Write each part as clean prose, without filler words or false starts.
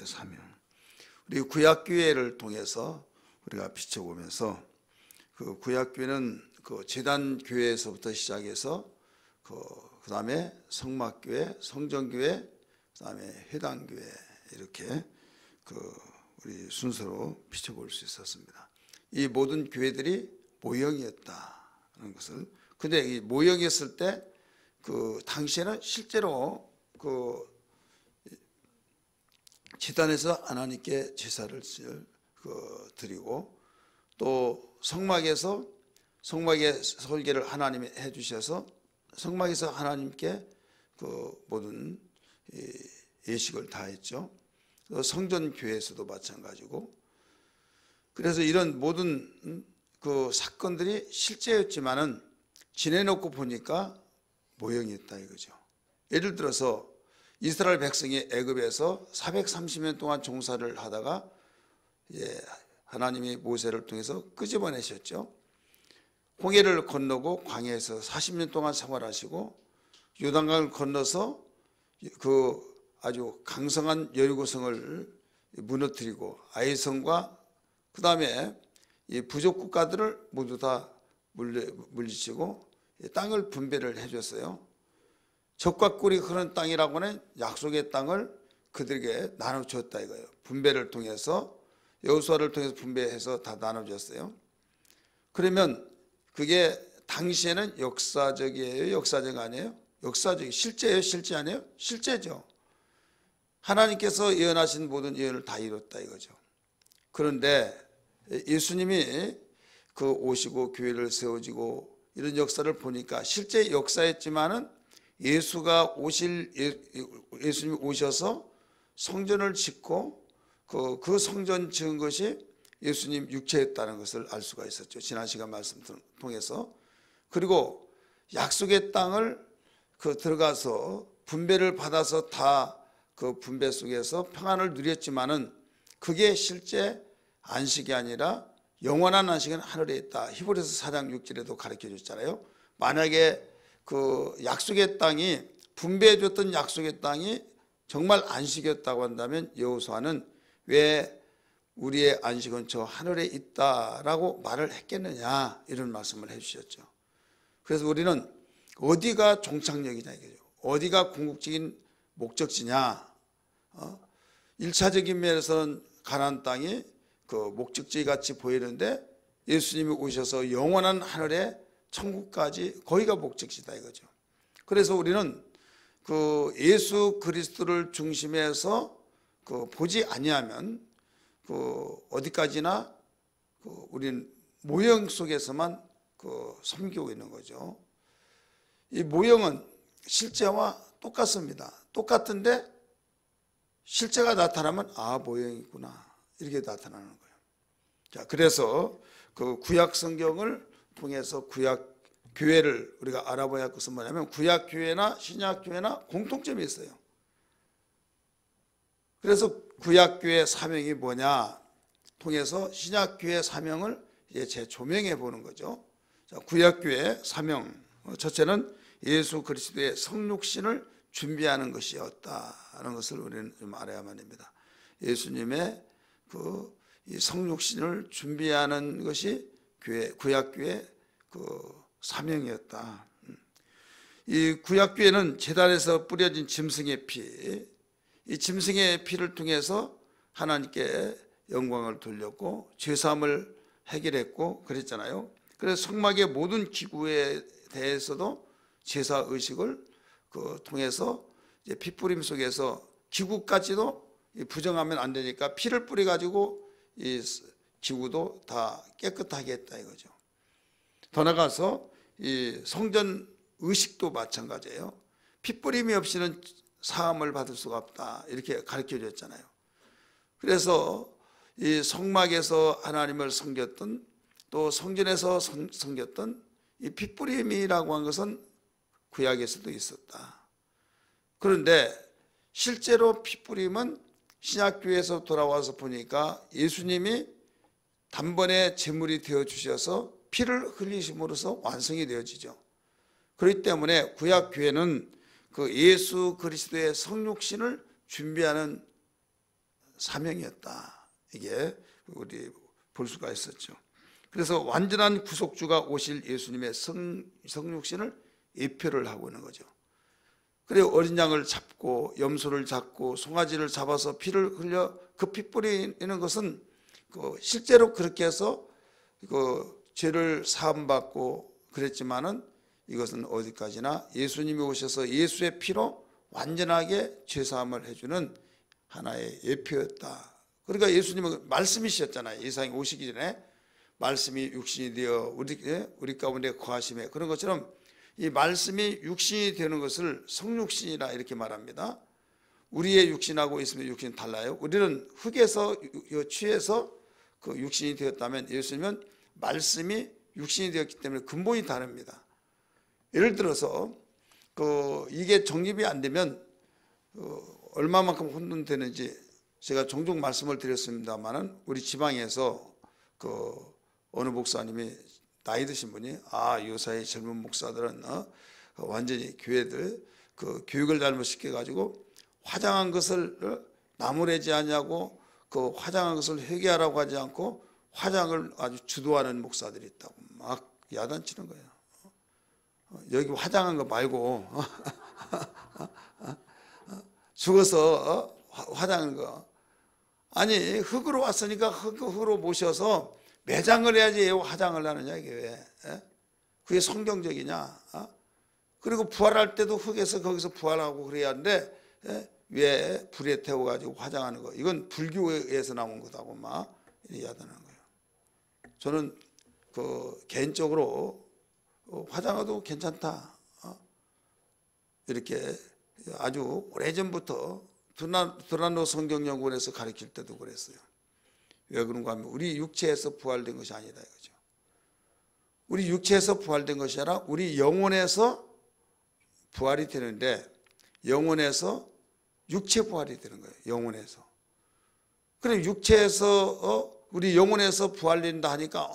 구약교회 사명. 우리 구약교회를 통해서 우리가 비춰보면서 그 구약교회는 그 제단교회에서부터 시작해서 그 다음에 성막교회, 성전교회, 그 다음에 회당교회 이렇게 우리 순서로 비춰볼 수 있었습니다. 이 모든 교회들이 모형이었다는 것을. 근데 이 모형이었을 때 그 당시에는 실제로 그 제단에서 하나님께 제사를 드리고 또 성막에서 성막의 설계를 하나님이 해주셔서 성막에서 하나님께 그 모든 예식을 다 했죠. 성전 교회에서도 마찬가지고. 그래서 이런 모든 그 사건들이 실제였지만은 지내놓고 보니까 모형이었다 이거죠. 예를 들어서 이스라엘 백성이 애굽에서 430년 동안 종사를 하다가 하나님이 모세를 통해서 끄집어내셨죠. 홍해를 건너고 광야에서 40년 동안 생활하시고 요단강을 건너서 그 아주 강성한 여리고성을 무너뜨리고 아이성과 그 다음에 이 부족 국가들을 모두 다 물리치고 땅을 분배를 해줬어요. 적과 꿀이 흐르는 땅이라고는 약속의 땅을 그들에게 나눠줬다 이거예요. 분배를 통해서 여호수아를 통해서 분배해서 다 나눠줬어요. 그러면 그게 당시에는 역사적이에요? 역사적 아니에요? 역사적. 실제예요? 실제 아니에요? 실제죠. 하나님께서 예언하신 모든 예언을 다 이뤘다 이거죠. 그런데 예수님이 오시고 교회를 세워지고 이런 역사를 보니까 실제 역사였지만은 예수님이 오셔서 성전을 짓고 그 성전 지은 것이 예수님 육체였다는 것을 알 수가 있었죠. 지난 시간 말씀 통해서. 그리고 약속의 땅을 들어가서 분배를 받아서 다 그 분배 속에서 평안을 누렸지만은 그게 실제 안식이 아니라 영원한 안식은 하늘에 있다. 히브리서 4장 6절에도 가르쳐 줬잖아요. 만약에 그 약속의 땅이 분배해 줬던 약속의 땅이 정말 안식이었다고 한다면 여호수아는 왜 우리의 안식은 저 하늘에 있다라고 말을 했겠느냐 이런 말씀을 해주셨죠. 그래서 우리는 어디가 종착역이냐 이거죠. 어디가 궁극적인 목적지냐. 1차적인 면에서는 가나안 땅이 그 목적지 같이 보이는데 예수님이 오셔서 영원한 하늘의 천국까지 거기가 목적지다 이거죠. 그래서 우리는 그 예수 그리스도를 중심해서 보지 아니하면 어디까지나 우리는 모형 속에서만 섬기고 있는 거죠. 이 모형은 실제와 똑같습니다. 똑같은데 실제가 나타나면 모형이구나 이렇게 나타나는 거예요. 자, 그래서 그 구약 성경을 통해서 구약 교회를 우리가 알아봐야 할 것은 뭐냐면 구약 교회나 신약 교회나 공통점이 있어요. 그래서 구약 교회 사명이 뭐냐 통해서 신약 교회 사명을 이제 재조명해 보는 거죠. 자, 구약 교회 사명 첫째는 예수 그리스도의 성육신을 준비하는 것이었다는 것을 우리는 좀 알아야만 합니다. 예수님의 이 성육신을 준비하는 것이 구약교회 사명이었다. 이 구약교회는 제단에서 뿌려진 짐승의 피, 이 짐승의 피를 통해서 하나님께 영광을 돌렸고 죄사함을 해결했고 그랬잖아요. 그래서 성막의 모든 기구에 대해서도 제사 의식을 통해서 이제 피뿌림 속에서 기구까지도 부정하면 안 되니까 피를 뿌려 가지고 이 기구도 다 깨끗하게 했다 이거죠. 더 나가서 이 성전 의식도 마찬가지예요. 피뿌림이 없이는 사함을 받을 수가 없다 이렇게 가르쳐 줬잖아요. 그래서 이 성막에서 하나님을 섬겼던 또 성전에서 섬겼던 이 피뿌림이라고 한 것은 구약에서도 있었다. 그런데 실제로 피뿌림은 신약교회에서 돌아와서 보니까 예수님이 단번에 제물이 되어주셔서 피를 흘리심으로써 완성이 되어지죠. 그렇기 때문에 구약교회는 그 예수 그리스도의 성육신을 준비하는 사명이었다. 이게 우리 볼 수가 있었죠. 그래서 완전한 구속주가 오실 예수님의 성육신을 예표를 하고 있는 거죠. 그리고 어린 양을 잡고 염소를 잡고 송아지를 잡아서 피를 흘려 그 피 뿌리는 것은 실제로 그렇게 해서 죄를 사함받고 그랬지만은 이것은 어디까지나 예수님이 오셔서 예수의 피로 완전하게 죄사함을 해주는 하나의 예표였다. 그러니까 예수님은 말씀이셨잖아요. 예수님이 오시기 전에 말씀이 육신이 되어 우리 가운데 거하심에, 그런 것처럼 이 말씀이 육신이 되는 것을 성육신이라 이렇게 말합니다. 우리의 육신하고 있으면 육신이 달라요. 우리는 흙에서 취해서 그 육신이 되었다면 예수님은 말씀이 육신이 되었기 때문에 근본이 다릅니다. 예를 들어서 이게 정립이 안 되면 얼마만큼 혼돈되는지 제가 종종 말씀을 드렸습니다만은, 우리 지방에서 어느 목사님이 나이 드신 분이 요사이 젊은 목사들은 완전히 교회들 교육을 잘못 시켜가지고 화장한 것을 나무래지 않냐고 화장한 것을 회개하라고 하지 않고 화장을 아주 주도하는 목사들이 있다고 막 야단치는 거예요. 여기 화장한 거 말고 죽어서 화장한 거, 아니 흙으로 왔으니까 흙으로 모셔서 매장을 해야지 화장을 하느냐, 이게 왜? 그게 성경적이냐? 그리고 부활할 때도 흙에서 거기서 부활하고 그래야 하는데 왜 불에 태워가지고 화장하는 거, 이건 불교에서 나온 거다고 막 야단하는 거예요. 저는 개인적으로 화장해도 괜찮다, 이렇게 아주 오래전부터 드란노 성경연구원에서 가르칠 때도 그랬어요. 왜 그런가 하면 우리 육체에서 부활된 것이 아니다 이거죠. 우리 육체에서 부활된 것이 아니라 우리 영혼에서 부활이 되는데, 영혼에서 육체 부활이 되는 거예요. 영혼에서. 그럼 육체에서 우리 영혼에서 부활된다 하니까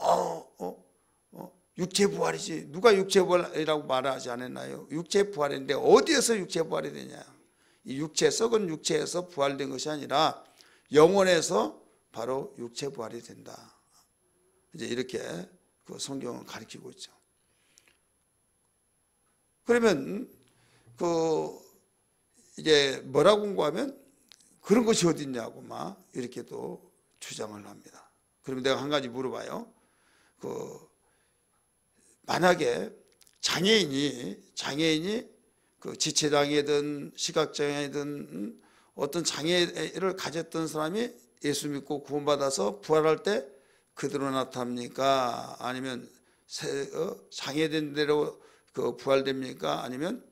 육체 부활이지, 누가 육체 부활이라고 말하지 않았나요? 육체 부활인데 어디에서 육체 부활이 되냐? 이 육체, 썩은 육체에서 부활된 것이 아니라 영혼에서 바로 육체 부활이 된다. 이제 이렇게 성경은 가르치고 있죠. 그러면 이제 뭐라고 공부하면 그런 것이 어디 있냐고 막 이렇게도 주장을 합니다. 그러면 내가 한 가지 물어봐요. 만약에 장애인이 지체장애든 시각장애든 어떤 장애를 가졌던 사람이 예수 믿고 구원받아서 부활할 때 그대로 나타납니까? 아니면 장애된 대로 부활됩니까? 아니면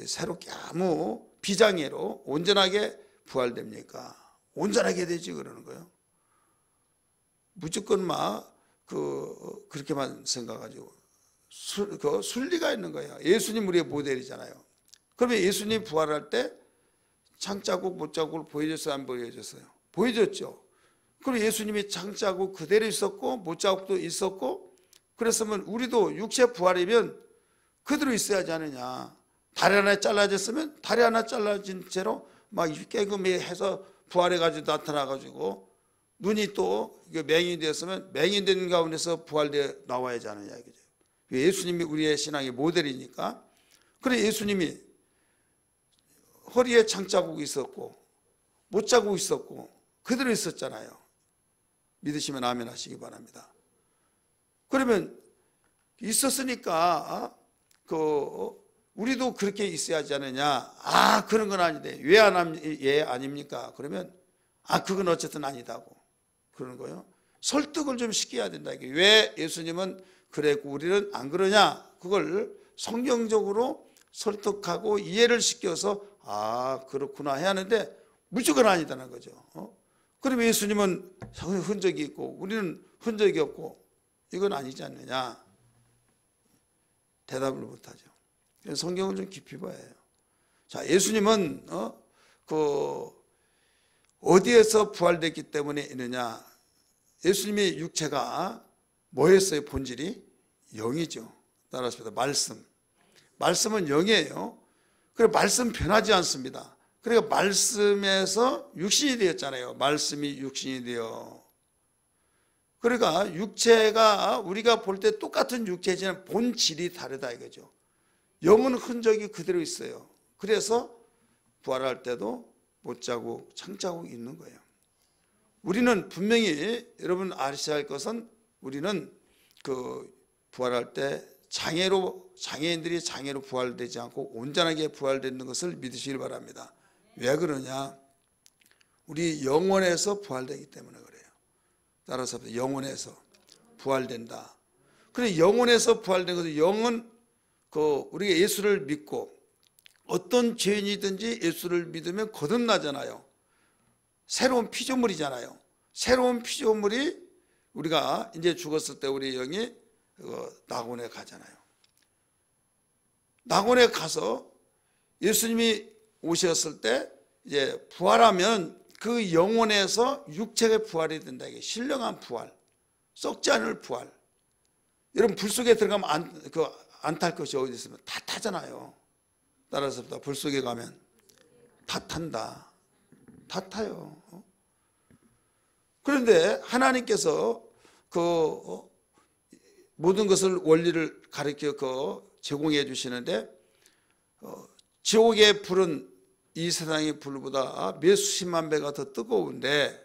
새롭게 아무 비장애로 온전하게 부활됩니까? 온전하게 되지 그러는 거예요. 무조건 막 그렇게만 생각하죠. 순리가 있는 거예요. 예수님 우리의 모델이잖아요. 그러면 예수님 부활할 때 창자국 못자국을 보여줬어요, 안 보여줬어요? 보여줬죠. 그럼 예수님이 창자국 그대로 있었고 못자국도 있었고, 그랬으면 우리도 육체 부활이면 그대로 있어야 하지 않느냐. 다리 하나 잘라졌으면 다리 하나 잘라진 채로 막 깨금해서 부활해가지고 나타나가지고, 눈이 또 맹인이 되었으면 맹인된 가운데서 부활되어 나와야지 않느냐 이거죠. 예수님이 우리의 신앙의 모델이니까. 그래 예수님이 허리에 창자국이 있었고 못자국이 있었고 그대로 있었잖아요. 믿으시면 아멘 하시기 바랍니다. 그러면 있었으니까 우리도 그렇게 있어야 하지 않느냐. 그런 건 아닌데 왜 아닙니까? 그러면 그건 어쨌든 아니다고 그러는 거예요. 설득을 좀 시켜야 된다. 왜 예수님은 그랬고 우리는 안 그러냐, 그걸 성경적으로 설득하고 이해를 시켜서 그렇구나 해야 하는데 무조건 아니다는 거죠. 그럼 예수님은 흔적이 있고 우리는 흔적이 없고 이건 아니지 않느냐. 대답을 못하죠. 성경을 좀 깊이 봐야 해요. 자, 예수님은 어디에서 부활됐기 때문에 있느냐. 예수님의 육체가 뭐였어요? 본질이 영이죠. 따라서 말씀. 말씀은 영이에요. 그래 말씀 변하지 않습니다. 그러니까 말씀에서 육신이 되었잖아요. 말씀이 육신이 되어. 그러니까 육체가 우리가 볼 때 똑같은 육체지만 본질이 다르다 이거죠. 영은 흔적이 그대로 있어요. 그래서 부활할 때도 못자국, 창자국이 있는 거예요. 우리는 분명히 여러분 아셔야 할 것은 우리는 그 부활할 때 장애인들이 장애로 부활되지 않고 온전하게 부활되는 것을 믿으시길 바랍니다. 왜 그러냐? 우리 영혼에서 부활되기 때문에 그래요. 따라서 영혼에서 부활된다. 그래 영혼에서 부활된 것은 영은 우리가 예수를 믿고 어떤 죄인이든지 예수를 믿으면 거듭나잖아요. 새로운 피조물이잖아요. 새로운 피조물이 우리가 이제 죽었을 때 우리 영이 낙원에 가잖아요. 낙원에 가서 예수님이 오셨을 때 이제 부활하면 그 영혼에서 육체가 부활이 된다. 이게 신령한 부활, 썩지 않을 부활. 여러분 불 속에 들어가면 안 탈 것이 어디 있으면 다 타잖아요. 따라서 불 속에 가면 다 탄다. 다 타요. 그런데 하나님께서 모든 것을 원리를 가르쳐 제공해 주시는데 지옥의 불은 이 세상의 불보다 몇 수십만 배가 더 뜨거운데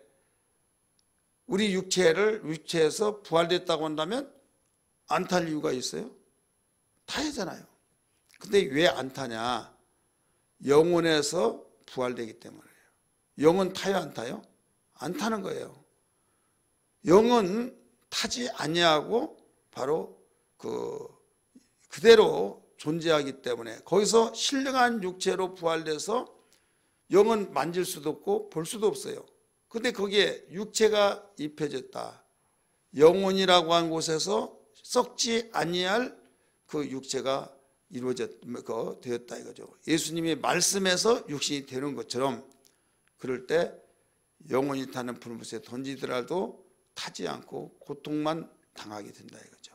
우리 육체에서 부활됐다고 한다면 안 탈 이유가 있어요? 타야잖아요. 근데 왜 안 타냐? 영혼에서 부활되기 때문이에요. 영은 타요, 안 타요? 안 타는 거예요. 영은 타지 아니하고 바로 그대로 존재하기 때문에 거기서 신령한 육체로 부활돼서 영은 만질 수도 없고 볼 수도 없어요. 근데 거기에 육체가 입혀졌다. 영혼이라고 한 곳에서 썩지 아니할 그 육체가 되었다 이거죠. 예수님이 말씀에서 육신이 되는 것처럼 그럴 때 영혼이 타는 불못에 던지더라도 타지 않고 고통만 당하게 된다 이거죠.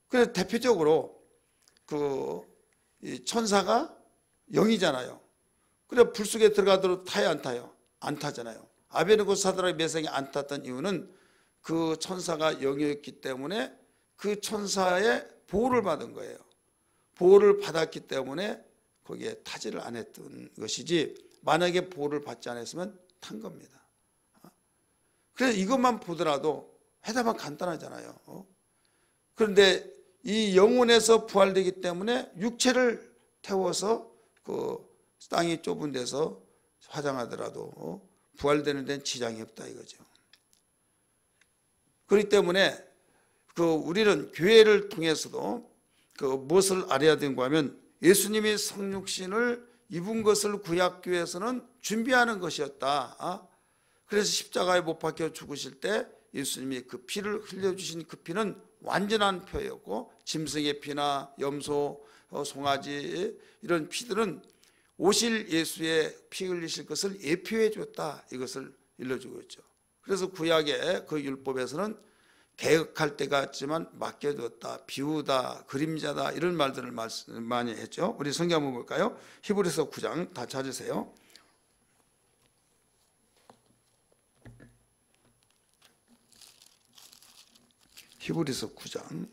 그래서 대표적으로 이 천사가 영이잖아요. 그래 불 속에 들어가도록 타요, 안 타요? 안 타잖아요. 아베느고 사드락 메삭이 안 탔던 이유는 그 천사가 영이었기 때문에 그 천사의 보호를 받은 거예요. 보호를 받았기 때문에 거기에 타지를 안 했던 것이지 만약에 보호를 받지 않았으면 탄 겁니다. 그래서 이것만 보더라도 회담은 간단하잖아요. 그런데 이 영혼에서 부활되기 때문에 육체를 태워서 땅이 좁은 데서 화장하더라도 부활되는 데는 지장이 없다 이거죠. 그렇기 때문에 우리는 교회를 통해서도 무엇을 알아야 되는가 하면 예수님이 성육신을 입은 것을 구약교회에서는 준비하는 것이었다. 그래서 십자가에 못 박혀 죽으실 때 예수님이 그 피를 흘려주신 그 피는 완전한 표였고 짐승의 피나 염소, 송아지 이런 피들은 오실 예수의 피 흘리실 것을 예표해 줬다. 이것을 일러주고 있죠. 그래서 구약의 그 율법에서는 개혁할 때 같지만 맡겨뒀다, 비우다, 그림자다 이런 말들을 많이 했죠. 우리 성경 한번 볼까요? 히브리서 9장 다 찾으세요. 히브리서 9장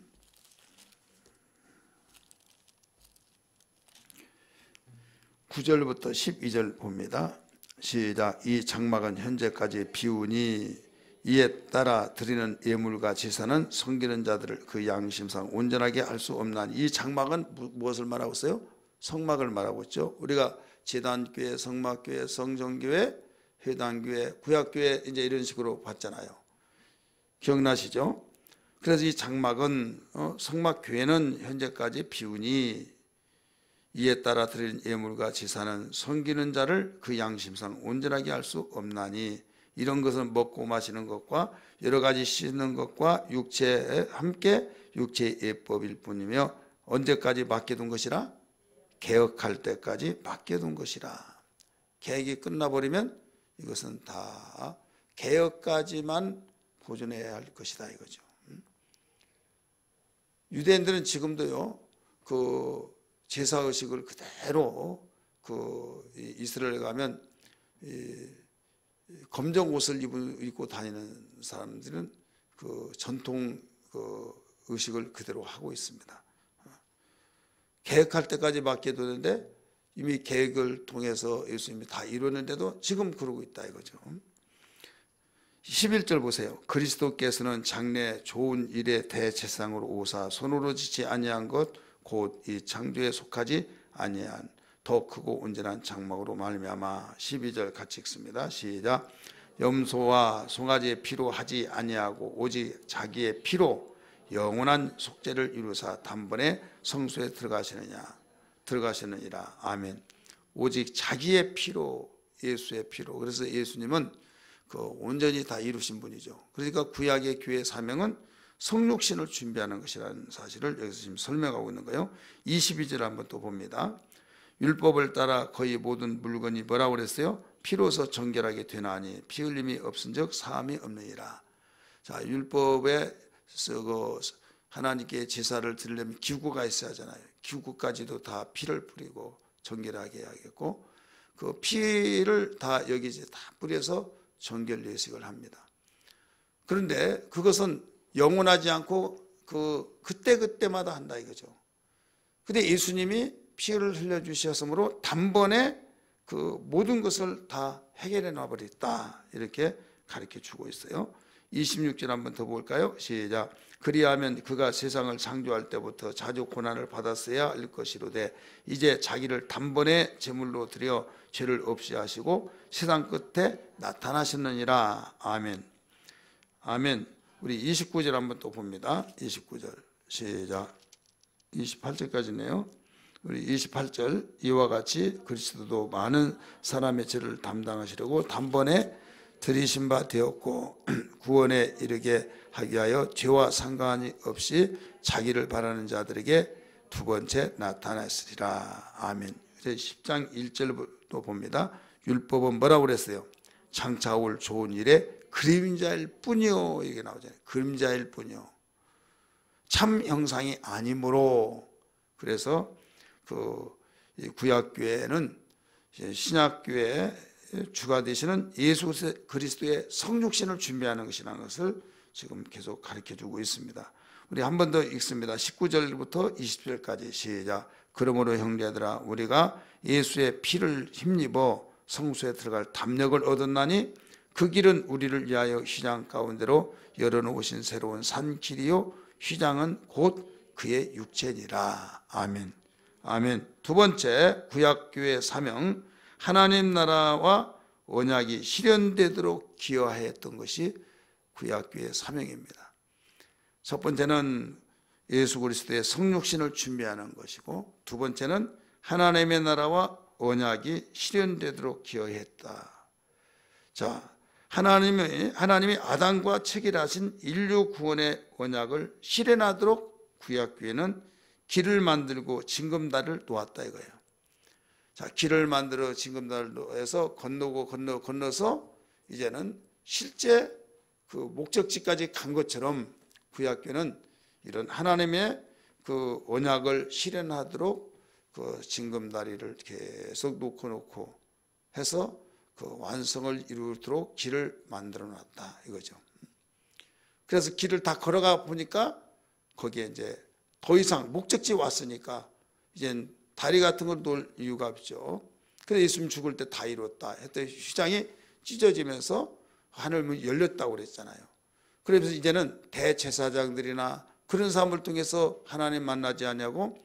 9절부터 12절 봅니다. 시작. 이 장막은 현재까지 비우니 이에 따라 드리는 예물과 제사는 섬기는 자들을 그 양심상 온전하게 할 수 없나니. 이 장막은 무엇을 말하고 있어요? 성막을 말하고 있죠. 우리가 제단교회, 성막교회, 성전교회, 회당교회, 구약교회 이제 이런 식으로 봤잖아요. 기억나시죠? 그래서 이 장막은 성막교회는 현재까지 비우니 이에 따라 드리는 예물과 제사는 섬기는 자를 그 양심상 온전하게 할 수 없나니. 이런 것은 먹고 마시는 것과 여러 가지 씻는 것과 육체에 함께 육체의 예법일 뿐이며 언제까지 맡겨둔 것이라? 개혁할 때까지 맡겨둔 것이라. 개혁이 끝나버리면 이것은 다 개혁까지만 보존해야 할 것이다 이거죠. 유대인들은 지금도요 제사의식을 그대로 이스라엘 가면 검정 옷을 입고 다니는 사람들은 전통 의식을 그대로 하고 있습니다. 개혁할 때까지 맡겨두는데 이미 계획을 통해서 예수님이 다 이루었는데도 지금 그러고 있다 이거죠. 11절 보세요. 그리스도께서는 장래 좋은 일의 대제사장으로 오사 손으로 짓지 아니한 것 곧 이 창조에 속하지 아니한 더 크고 온전한 장막으로 말미암아. 12절 같이 읽습니다. 시작. 염소와 송아지의 피로 하지 아니하고 오직 자기의 피로 영원한 속죄를 이루사 단번에 성소에 들어가시느니라. 아멘. 오직 자기의 피로, 예수의 피로. 그래서 예수님은 온전히 다 이루신 분이죠. 그러니까 구약의 교회의 사명은 성육신을 준비하는 것이라는 사실을 여기서 지금 설명하고 있는 거예요. 22절 한번 또 봅니다. 율법을 따라 거의 모든 물건이 뭐라고 그랬어요? 피로서 정결하게 되나니 피 흘림이 없은즉 사함이 없느니라. 자, 율법에 하나님께 제사를 드리려면 기구가 있어야 하잖아요. 기구까지도 다 피를 뿌리고 정결하게 해야겠고 그 피를 다 여기 다 뿌려서 정결 예식을 합니다. 그런데 그것은 영원하지 않고 그때마다 한다 이거죠. 근데 예수님이 피를 흘려주셨으므로 단번에 모든 것을 다 해결해 놔버렸다 이렇게 가르쳐 주고 있어요. 26절 한번 더 볼까요? 시작. 그리하면 그가 세상을 창조할 때부터 자주 고난을 받았어야 할 것이로되 이제 자기를 단번에 제물로 드려 죄를 없이 하시고 세상 끝에 나타나셨느니라. 아멘. 아멘. 우리 29절 한번 또 봅니다. 29절 시작. 28절까지네요. 우리 28절 이와 같이 그리스도도 많은 사람의 죄를 담당하시려고 단번에 들이신 바 되었고 구원에 이르게 하기 위하여 죄와 상관이 없이 자기를 바라는 자들에게 두 번째 나타났으리라. 아멘. 10장 1절도 봅니다. 율법은 뭐라고 그랬어요? 장차 올 좋은 일에 그림자일 뿐이요 이게 나오잖아요. 그림자일 뿐이요 참 형상이 아니므로. 그래서 구약교회는 신약교회의 주가 되시는 예수 그리스도의 성육신을 준비하는 것이라는 것을 지금 계속 가르쳐주고 있습니다. 우리 한 번 더 읽습니다. 19절부터 20절까지 시작. 그러므로 형제들아 우리가 예수의 피를 힘입어 성소에 들어갈 담력을 얻었나니 그 길은 우리를 위하여 휘장 가운데로 열어놓으신 새로운 산길이요 휘장은 곧 그의 육체니라. 아멘. 아멘. 두 번째 구약교회의 사명, 하나님 나라와 언약이 실현되도록 기여하였던 것이 구약교회의 사명입니다. 첫 번째는 예수 그리스도의 성육신을 준비하는 것이고 두 번째는 하나님의 나라와 언약이 실현되도록 기여했다. 자, 하나님이 아담과 체결하신 인류 구원의 언약을 실현하도록 구약교회는 길을 만들고 징검다리를 놓았다 이거예요. 자, 길을 만들어 징검다리를 놓아서 건너서 이제는 실제 목적지까지 간 것처럼 구약교회는 이런 하나님의 언약을 실현하도록 징검다리를 계속 놓고 해서 완성을 이루도록 길을 만들어 놨다 이거죠. 그래서 길을 다 걸어가 보니까 거기에 이제 더 이상 목적지 왔으니까 이젠 다리 같은 걸 놓을 이유가 없죠. 그래서 예수님 죽을 때 다 이뤘다 했더니 휘장이 찢어지면서 하늘문이 열렸다고 그랬잖아요. 그래서 이제는 대제사장들이나 그런 사람을 통해서 하나님 만나지 않냐고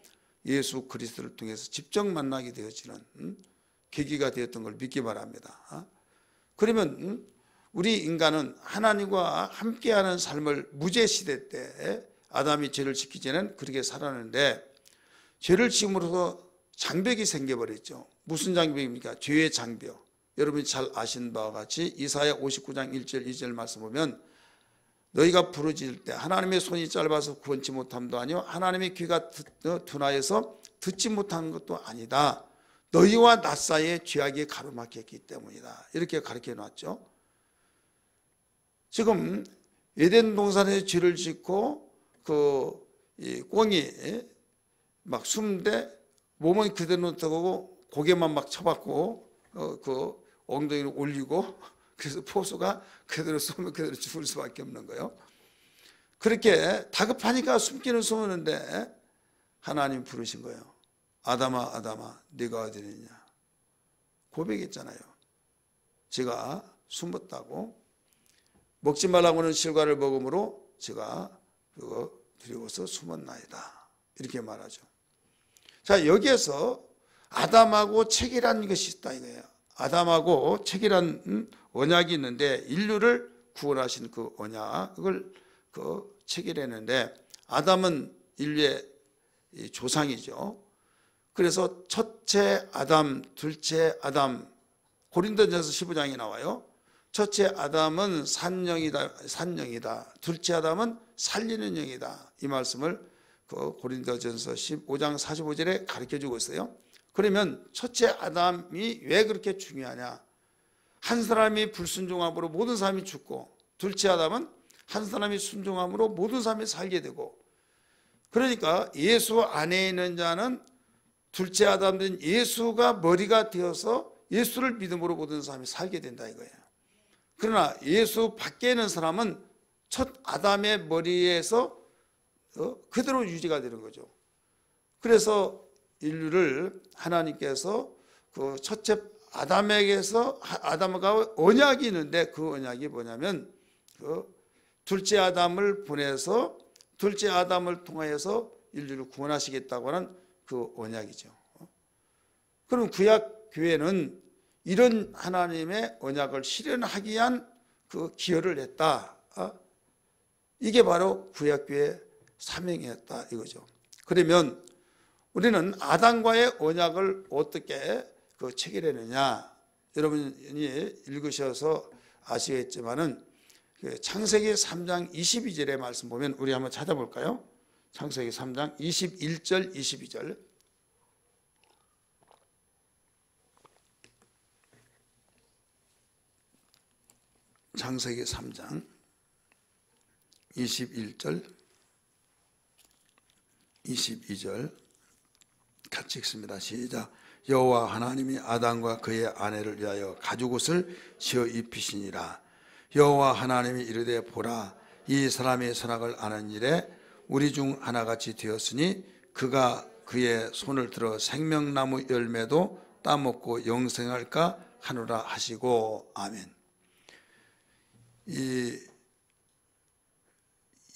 예수 그리스도를 통해서 직접 만나게 되어지는 계기가 되었던 걸 믿기 바랍니다. 그러면 우리 인간은 하나님과 함께하는 삶을 무죄시대 때 아담이 죄를 지키기 전에는 그렇게 살았는데 죄를 지음으로써 장벽이 생겨버렸죠. 무슨 장벽입니까? 죄의 장벽. 여러분이 잘 아시는 바와 같이 이사야 59장 1절 2절 말씀 보면 너희가 부르짖을 때 하나님의 손이 짧아서 구원치 못함도 아니요 하나님의 귀가 둔하여서 듣지 못한 것도 아니다. 너희와 나 사이에 죄악이 가로막혔기 때문이다. 이렇게 가르쳐 놨죠. 지금 에덴 동산에서 죄를 짓고 이 꿩이 막 숨는데 몸은 그대로 뜨고 고개만 막 쳐박고 그 엉덩이를 올리고 그래서 포수가 그대로 쏘면 그대로 죽을 수밖에 없는 거예요. 그렇게 다급하니까 숨기는 숨었는데 하나님 부르신 거예요. 아담아 아담아 네가 어디 있느냐 고백했잖아요. 제가 숨었다고 먹지 말라고 하는 실과를 먹음으로 제가 그거 드리고서 숨었나이다 이렇게 말하죠. 자 여기에서 아담하고 책이라는 것이 있다 이거예요. 아담하고 책이란 언약이 있는데 인류를 구원하신 그 언약을 그 책이라는데 아담은 인류의 조상이죠. 그래서 첫째 아담, 둘째 아담 고린도전서 15장에 나와요. 첫째 아담은 산영이다. 둘째 아담은 살리는 영이다. 이 말씀을 그 고린도전서 15장 45절에 가르쳐주고 있어요. 그러면 첫째 아담이 왜 그렇게 중요하냐? 한 사람이 불순종함으로 모든 사람이 죽고 둘째 아담은 한 사람이 순종함으로 모든 사람이 살게 되고 그러니까 예수 안에 있는 자는 둘째 아담 된 예수가 머리가 되어서 예수를 믿음으로 모든 사람이 살게 된다 이거예요. 그러나 예수 밖에 있는 사람은 첫 아담의 머리에서 그대로 유지가 되는 거죠. 그래서 인류를 하나님께서 그 첫째 아담에게서 아담과 언약이 있는데 그 언약이 뭐냐면 그 둘째 아담을 보내서 둘째 아담을 통하여서 인류를 구원하시겠다고 하는 그 언약이죠. 그럼 구약 교회는 이런 하나님의 언약을 실현하기 위한 그 기여를 했다. 이게 바로 구약 교회의 사명이었다 이거죠. 그러면 우리는 아담과의 언약을 어떻게 그 체결했느냐? 여러분이 읽으셔서 아시겠지만은 창세기 3장 22절의 말씀 보면 우리 한번 찾아볼까요? 창세기 3장 21절 22절 창세기 3장 21절 22절 같이 읽습니다. 시작. 여호와 하나님이 아담과 그의 아내를 위하여 가죽옷을 지어 입히시니라. 여호와 하나님이 이르되 보라 이 사람이 선악을 아는 일에 우리 중 하나같이 되었으니 그가 그의 손을 들어 생명나무 열매도 따먹고 영생할까 하노라 하시고 아멘. 이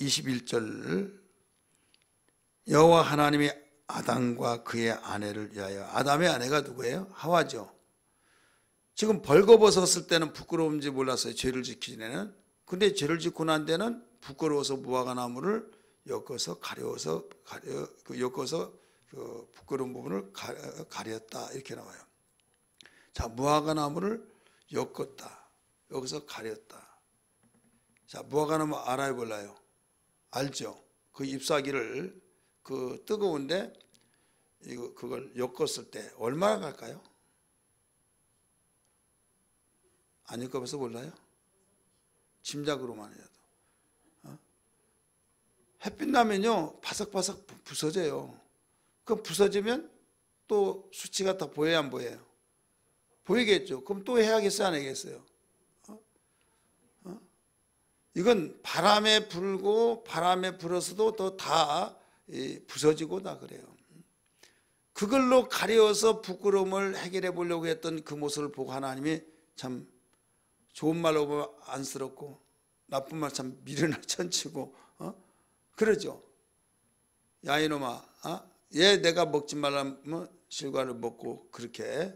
21절 여호와 하나님이 아담과 그의 아내를 위하여 아담의 아내가 누구예요? 하와죠. 지금 벌거벗었을 때는 부끄러운지 몰랐어요. 죄를 지키기 전에는. 근데 죄를 짓고 난 데는 부끄러워서 무화과나무를 엮어서 가려워서 엮어서 그 부끄러운 부분을 가렸다 이렇게 나와요. 자, 무화과나무를 엮었다. 여기서 가렸다. 자, 무화과나무 알아요, 몰라요? 알죠? 그 잎사귀를 그 뜨거운데 그걸 엮었을 때 얼마나 갈까요? 안 엮어봐서 몰라요? 짐작으로만 해도. 햇빛 나면요 바삭바삭 부서져요. 그럼 부서지면 또 수치가 다 보여야 안 보여요? 보이겠죠. 그럼 또 해야겠어요, 안 해야겠어요? 이건 바람에 불고 바람에 불어서도 또 다 부서지고 다 그래요. 그걸로 가려워서 부끄러움을 해결해 보려고 했던 그 모습을 보고 하나님이 참 좋은 말로 보면 안쓰럽고 나쁜 말 참 미련을 천치고 그러죠. 야 이놈아, 얘 내가 먹지 말라면 실과를 먹고 그렇게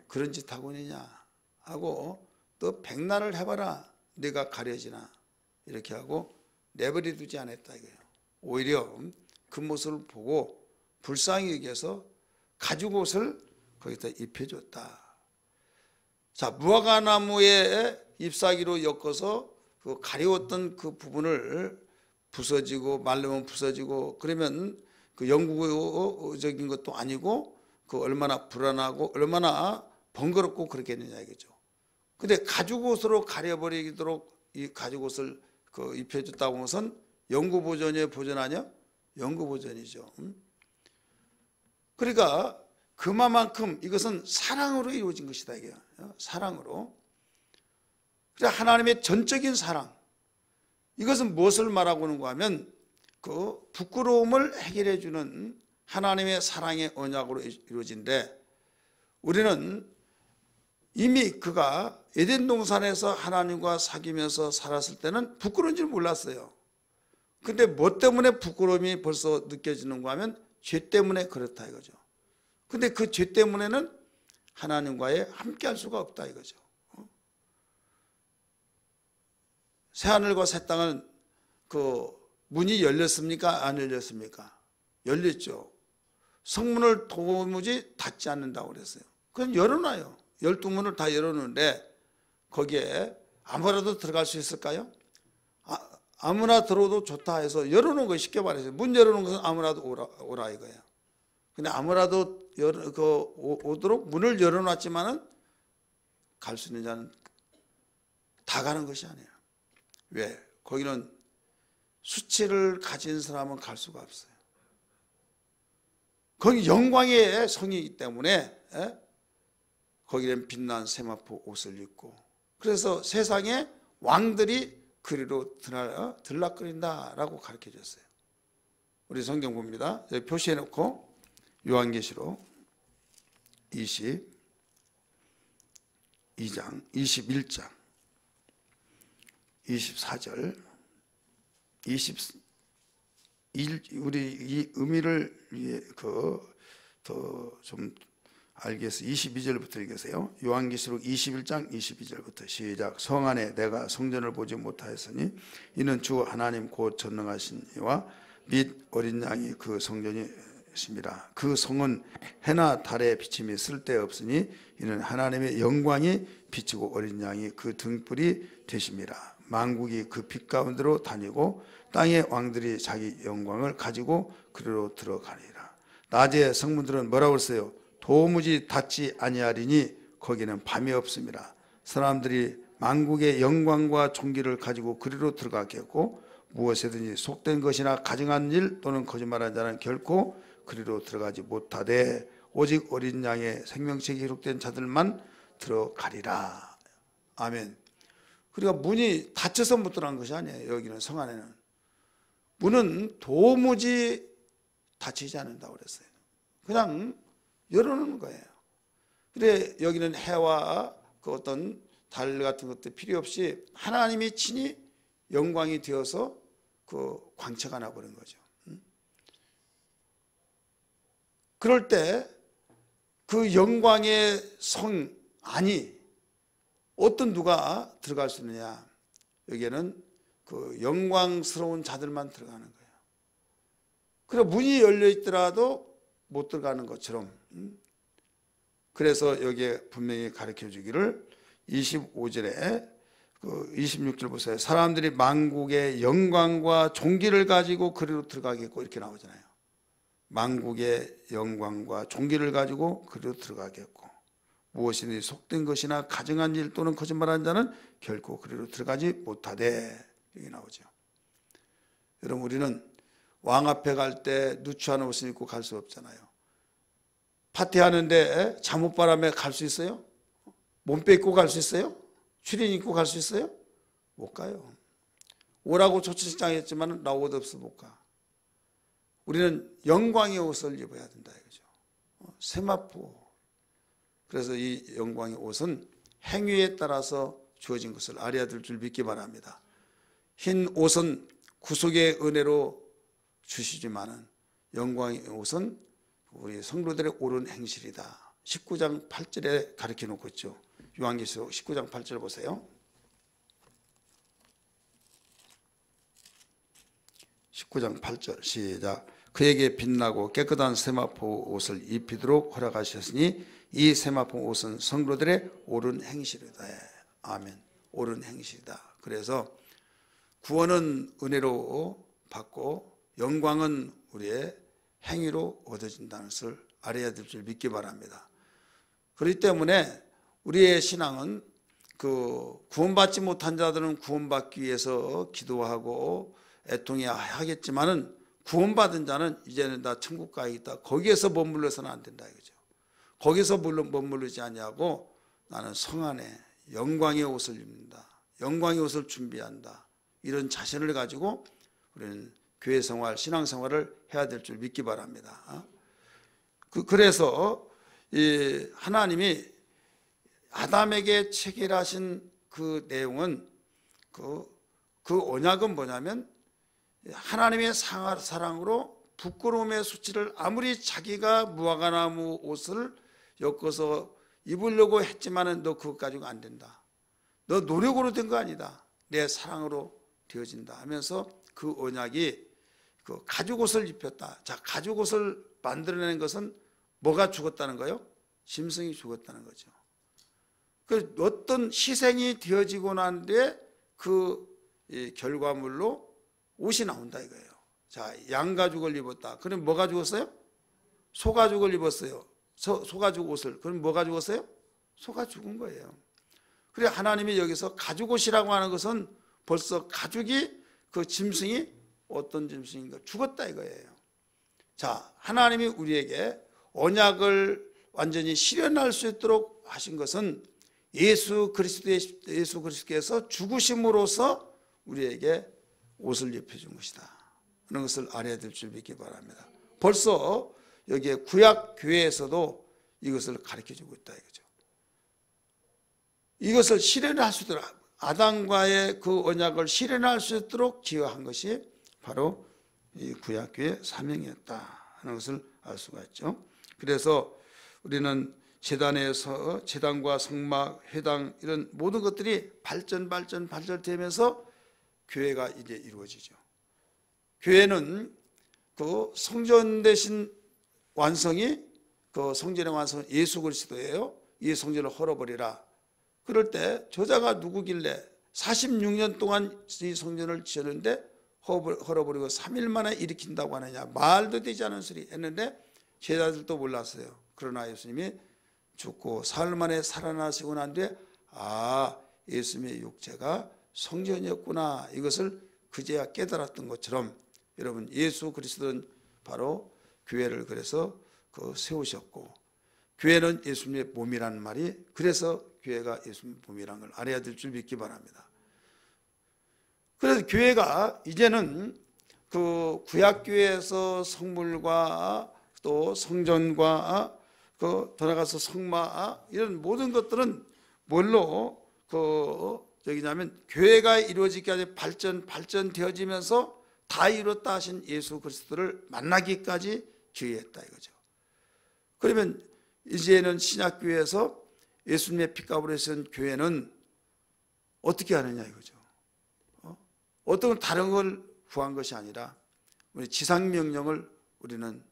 그런 짓 하고 있느냐 하고 또 백날을 해봐라 내가 가려지나 이렇게 하고 내버려 두지 않았다 이거예요. 오히려 그 모습을 보고 불쌍히 여겨서 가죽옷을 거기다 입혀줬다. 자, 무화과나무의 잎사귀로 엮어서 그 가려웠던 그 부분을 부서지고 말르면 부서지고 그러면 그 영구적인 것도 아니고 그 얼마나 불안하고 얼마나 번거롭고 그렇겠느냐 이거죠. 근데 가죽옷으로 가려버리도록 이 가죽옷을 그 입혀줬다고 하면 영구 보존이에요, 보존 아니야? 영구 보존이죠. 그러니까 그만큼 이것은 사랑으로 이루어진 것이다 이게 사랑으로. 그래 하나님의 전적인 사랑. 이것은 무엇을 말하고 있는가 하면 그 부끄러움을 해결해 주는 하나님의 사랑의 언약으로 이루어진데 우리는 이미 그가 에덴 동산에서 하나님과 사귀면서 살았을 때는 부끄러운 줄 몰랐어요. 근데 뭐 때문에 부끄러움이 벌써 느껴지는가 하면 죄 때문에 그렇다 이거죠. 근데 그 죄 때문에는 하나님과의 함께 할 수가 없다 이거죠. 새하늘과 새 땅은 그 문이 열렸습니까? 안 열렸습니까? 열렸죠. 성문을 도무지 닫지 않는다고 그랬어요. 그건 열어놔요. 12문을 다 열어놓는데 거기에 아무라도 들어갈 수 있을까요? 아무나 들어도 좋다 해서 열어놓은 거 쉽게 말해서 문 열어놓은 것은 아무라도 오라 이거예요. 근데 아무라도 오도록 문을 열어놨지만은 갈 수 있는 자는 다 가는 것이 아니에요. 왜? 거기는 수치를 가진 사람은 갈 수가 없어요. 거기 영광의 성이기 때문에 거기는 빛난 세마포 옷을 입고 그래서 세상의 왕들이 그리로 들락거린다라고 가르쳐 줬어요. 우리 성경 봅니다. 여기 표시해 놓고 요한계시록 22장 21장 24절 우리 이 의미를 더 좀 알기 위해서 22절부터 읽으세요. 요한계시록 21장 22절부터 시작. 성 안에 내가 성전을 보지 못하였으니 이는 주 하나님 곧 전능하신 이와 및 어린 양이 그 성전이십니다. 그 성은 해나 달의 비침이 쓸데없으니 이는 하나님의 영광이 비치고 어린 양이 그 등불이 되십니다. 만국이 그 빛 가운데로 다니고 땅의 왕들이 자기 영광을 가지고 그리로 들어가리라. 낮에 성문들은 뭐라고 했어요? 도무지 닫지 아니하리니 거기는 밤이 없습니다. 사람들이 만국의 영광과 존귀를 가지고 그리로 들어가겠고 무엇이든지 속된 것이나 가증한 일 또는 거짓말한 자는 결코 그리로 들어가지 못하되 오직 어린 양의 생명책이 기록된 자들만 들어가리라. 아멘. 그러니까 문이 닫혀서 못 들어간 것이 아니에요. 여기는 성 안에는 문은 도무지 닫히지 않는다고 그랬어요. 그냥 열어놓는 거예요. 그래 여기는 해와 그 어떤 달 같은 것도 필요 없이 하나님이 친히 영광이 되어서 그 광채가 나버린 거죠. 그럴 때 그 영광의 성 안이 어떤 누가 들어갈 수 있느냐? 여기에는 그 영광스러운 자들만 들어가는 거예요. 그래 문이 열려 있더라도 못 들어가는 것처럼. 그래서 여기에 분명히 가르쳐 주기를 25절에 26절 보세요. 사람들이 만국의 영광과 존귀를 가지고 그리로 들어가겠고 이렇게 나오잖아요. 만국의 영광과 존귀를 가지고 그리로 들어가겠고 무엇이든지 속된 것이나 가증한 일 또는 거짓말하는 자는 결코 그리로 들어가지 못하되 여기 나오죠. 여러분 우리는 왕 앞에 갈 때 누추한 옷을 입고 갈 수 없잖아요. 파티하는데 잠옷바람에 갈 수 있어요? 몸빼 입고 갈 수 있어요? 추린 입고 갈 수 있어요? 못 가요. 오라고 초청장했지만 나 옷 없어 못 가. 우리는 영광의 옷을 입어야 된다 이거죠. 세마포. 그래서 이 영광의 옷은 행위에 따라서 주어진 것을 알아야 될 줄 믿기 바랍니다. 흰 옷은 구속의 은혜로 주시지만은 영광의 옷은 우리 성도들의 옳은 행실이다. 19장 8절에 가르쳐 놓고 있죠. 요한계시록 19장 8절 보세요. 19장 8절 시작. 그에게 빛나고 깨끗한 세마포 옷을 입히도록 허락하셨으니 이 세마포 옷은 성도들의 옳은 행실이다. 아멘. 옳은 행실이다. 그래서 구원은 은혜로 받고 영광은 우리의 행위로 얻어진다는 것을 알아야 될 줄 믿기 바랍니다. 그렇기 때문에 우리의 신앙은 그 구원받지 못한 자들은 구원받기 위해서 기도하고 애통해야 하겠지만은 구원받은 자는 이제는 다 천국 가야겠다. 거기에서 머물러서는 안 된다 이거죠. 거기서 머무르지 아니하고 나는 성 안에 영광의 옷을 입는다. 영광의 옷을 준비한다. 이런 자신을 가지고 우리는 교회 생활, 신앙 생활을 해야 될 줄 믿기 바랍니다. 그래서 이 하나님이 아담에게 체결하신 그 내용은 그 언약은 뭐냐면 하나님의 사랑으로 부끄러움의 수치를 아무리 자기가 무화과나무 옷을 엮어서 입으려고 했지만은 너 그것 가지고 안 된다. 너 노력으로 된 거 아니다. 내 사랑으로 되어진다 하면서 그 언약이 그 가죽옷을 입혔다. 자, 가죽옷을 만들어내는 것은 뭐가 죽었다는 거예요? 짐승이 죽었다는 거죠. 그 어떤 희생이 되어지고 난 뒤에 그 결과물로 옷이 나온다 이거예요. 자, 양가죽을 입었다. 그럼 뭐가 죽었어요? 소가죽을 입었어요. 소가죽 옷을. 그럼 뭐가 죽었어요? 소가 죽은 거예요. 그래 하나님이 여기서 가죽옷이라고 하는 것은 벌써 가죽이 그 짐승이 어떤 짐승인가 죽었다 이거예요. 자, 하나님이 우리에게 언약을 완전히 실현할 수 있도록 하신 것은 예수 그리스도께서 죽으심으로써 우리에게 옷을 입혀준 것이다 하는 것을 알아야 될 줄 믿기 바랍니다. 벌써 여기에 구약 교회에서도 이것을 가르쳐주고 있다 이거죠. 이것을 실현할 수 있도록 아담과의 그 언약을 실현할 수 있도록 기여한 것이 바로 이 구약교회의 사명이었다 하는 것을 알 수가 있죠. 그래서 우리는 제단에서 제단과 성막, 회당 이런 모든 것들이 발전되면서 교회가 이제 이루어지죠. 교회는 그 성전 대신 완성이 그 성전의 완성은 예수 그리스도예요. 이 성전을 헐어버리라. 그럴 때 저자가 누구길래 46년 동안 이 성전을 지었는데 헐어버리고 3일 만에 일으킨다고 하느냐. 말도 되지 않은 소리 했는데 제자들도 몰랐어요. 그러나 예수님이 죽고 사흘 만에 살아나시고 난 뒤에 예수님의 육체가 성전이었구나. 이것을 그제야 깨달았던 것처럼 여러분 예수 그리스도는 바로 교회를 그래서 세우셨고 교회는 예수님의 몸이라는 말이 그래서 교회가 예수님의 몸이라는 걸 알아야 될 줄 믿기 바랍니다. 그래서 교회가 이제는 그 구약교회에서 성물과 또 성전과 더 나가서 성막 이런 모든 것들은 뭘로 여기냐면 교회가 이루어지기까지 발전되어지면서 다 이뤘다 하신 예수 그리스도를 만나기까지 기회했다 이거죠. 그러면 이제는 신약교회에서 예수님의 피값으로 세운 교회는 어떻게 하느냐 이거죠. 어떤 다른 걸 구한 것이 아니라 우리 지상명령을 우리는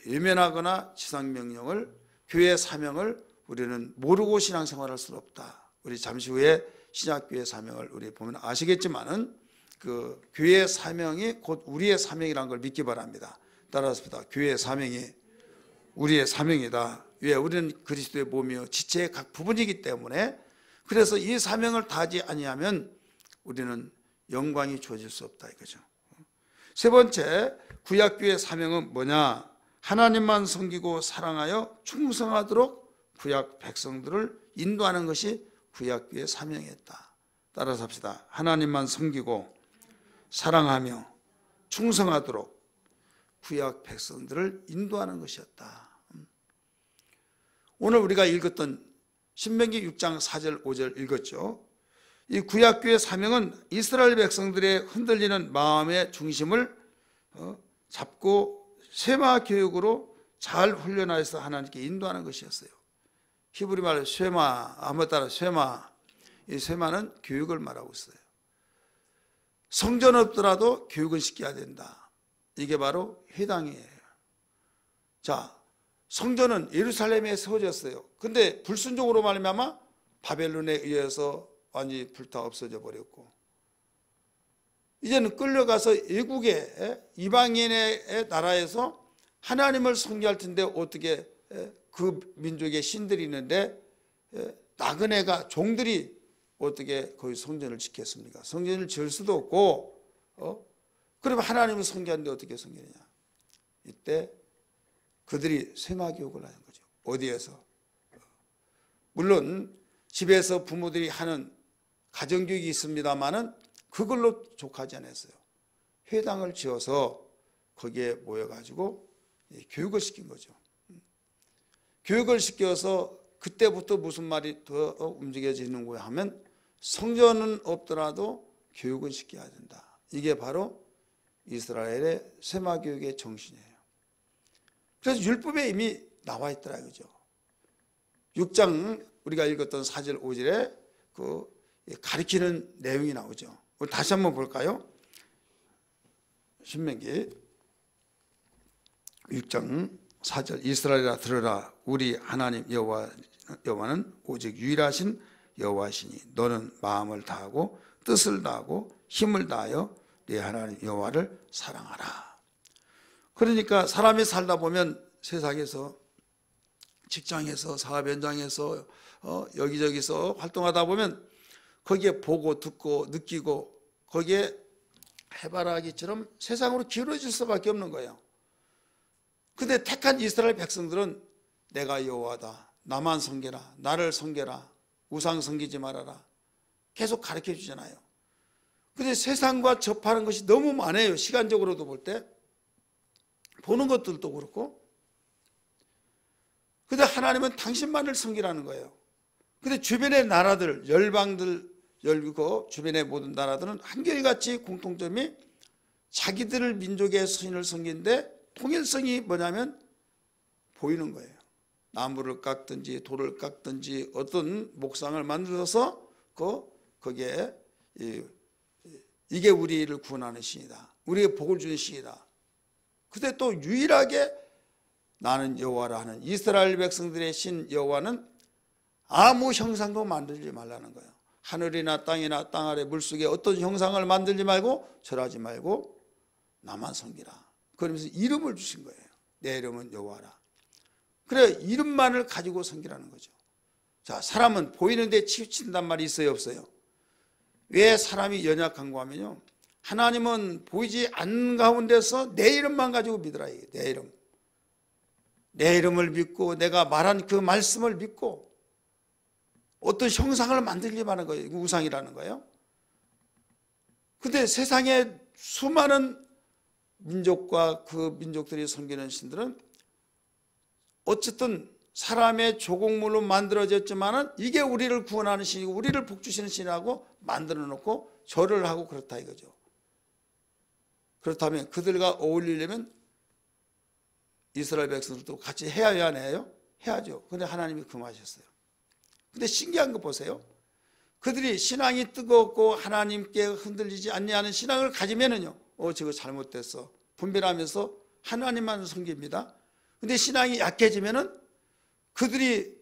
외면하거나 지상명령을 교회의 사명을 우리는 모르고 신앙생활할 수는 없다. 우리 잠시 후에 신약교회 사명을 우리 보면 아시겠지만은 그 교회의 사명이 곧 우리의 사명이라는 걸 믿기 바랍니다. 따라서 교회의 사명이 우리의 사명이다. 왜? 우리는 그리스도의 몸이요 지체의 각 부분이기 때문에 그래서 이 사명을 다하지 아니하면 우리는 영광이 주어질 수 없다 이거죠. 세 번째 구약교회의 사명은 뭐냐? 하나님만 섬기고 사랑하여 충성하도록 구약 백성들을 인도하는 것이 구약교회의 사명이었다. 따라서 합시다. 하나님만 섬기고 사랑하며 충성하도록 구약 백성들을 인도하는 것이었다. 오늘 우리가 읽었던 신명기 6장 4절 5절 읽었죠. 이 구약교회의 사명은 이스라엘 백성들의 흔들리는 마음의 중심을 잡고 쇠마 교육으로 잘 훈련하여서 하나님께 인도하는 것이었어요. 히브리 말로 쇠마, 한번 따라 쇠마. 이 쇠마는 교육을 말하고 있어요. 성전 없더라도 교육은 시켜야 된다. 이게 바로 회당이에요. 자, 성전은 예루살렘에 세워졌어요. 근데 불순종으로 말미암아 바벨론에 의해서 완전히 불타 없어져 버렸고 이제는 끌려가서 외국의 이방인의 나라에서 하나님을 섬기할 텐데 어떻게 그 민족의 신들이 있는데 나그네가 종들이 어떻게 거기 성전을 지켰습니까? 성전을 지을 수도 없고 그러면 하나님을 섬기하는데 어떻게 섬기느냐? 이때 그들이 쇠마교육을 하는 거죠. 어디에서? 물론 집에서 부모들이 하는 가정교육이 있습니다마는 그걸로 족하지 않았어요. 회당을 지어서 거기에 모여가지고 교육을 시킨 거죠. 교육을 시켜서 그때부터 무슨 말이 더 움직여지는가 하면 성전은 없더라도 교육은 시켜야 된다. 이게 바로 이스라엘의 세마교육의 정신이에요. 그래서 율법에 이미 나와 있더라 이거죠. 6장 우리가 읽었던 4절 5절에 그 가리키는 내용이 나오죠. 우리 다시 한번 볼까요? 신명기 6장 4절 이스라엘아 들으라 우리 하나님 여호와는 오직 유일하신 여호와시니 너는 마음을 다하고 뜻을 다하고 힘을 다하여 네 하나님 여호와를 사랑하라. 그러니까 사람이 살다 보면 세상에서 직장에서 사업 현장에서 여기저기서 활동하다 보면 거기에 보고 듣고 느끼고 거기에 해바라기처럼 세상으로 기울어질 수밖에 없는 거예요. 근데 택한 이스라엘 백성들은 내가 여호와다. 나만 섬겨라. 나를 섬겨라. 우상 섬기지 말아라. 계속 가르쳐 주잖아요. 근데 세상과 접하는 것이 너무 많아요. 시간적으로도 볼 때. 보는 것들도 그렇고. 근데 하나님은 당신만을 섬기라는 거예요. 근데 주변의 나라들, 열방들, 열고 주변의 모든 나라들은 한결같이 공통점이 자기들 민족의 신을 섬기는데 통일성이 뭐냐면 보이는 거예요. 나무를 깎든지 돌을 깎든지 어떤 목상을 만들어서 거기에 이게 우리를 구원하는 신이다. 우리에게 복을 주는 신이다. 근데 또 유일하게 나는 여호와라 하는 이스라엘 백성들의 신 여호와는 아무 형상도 만들지 말라는 거예요. 하늘이나 땅이나 땅 아래 물속에 어떤 형상을 만들지 말고 절하지 말고 나만 섬기라. 그러면서 이름을 주신 거예요. 내 이름은 여호와라. 그래 이름만을 가지고 섬기라는 거죠. 자, 사람은 보이는데 치우친단 말이 있어요 없어요? 왜 사람이 연약한가 하면요, 하나님은 보이지 않는 가운데서 내 이름만 가지고 믿으라. 내 이름, 내 이름을 믿고 내가 말한 그 말씀을 믿고 어떤 형상을 만들지 마는 거예요. 이거 우상이라는 거예요. 근데 세상에 수많은 민족과 그 민족들이 섬기는 신들은 어쨌든 사람의 조공물로 만들어졌지만은 이게 우리를 구원하는 신이고 우리를 복주시는 신이라고 만들어 놓고 절을 하고 그렇다 이거죠. 그렇다면 그들과 어울리려면 이스라엘 백성들도 같이 해야 안 해요? 해야죠. 근데 하나님이 금하셨어요. 근데 신기한 거 보세요. 그들이 신앙이 뜨겁고 하나님께 흔들리지 않냐는 신앙을 가지면은요, 저거 잘못됐어 분별하면서 하나님만 섬깁니다. 근데 신앙이 약해지면은 그들이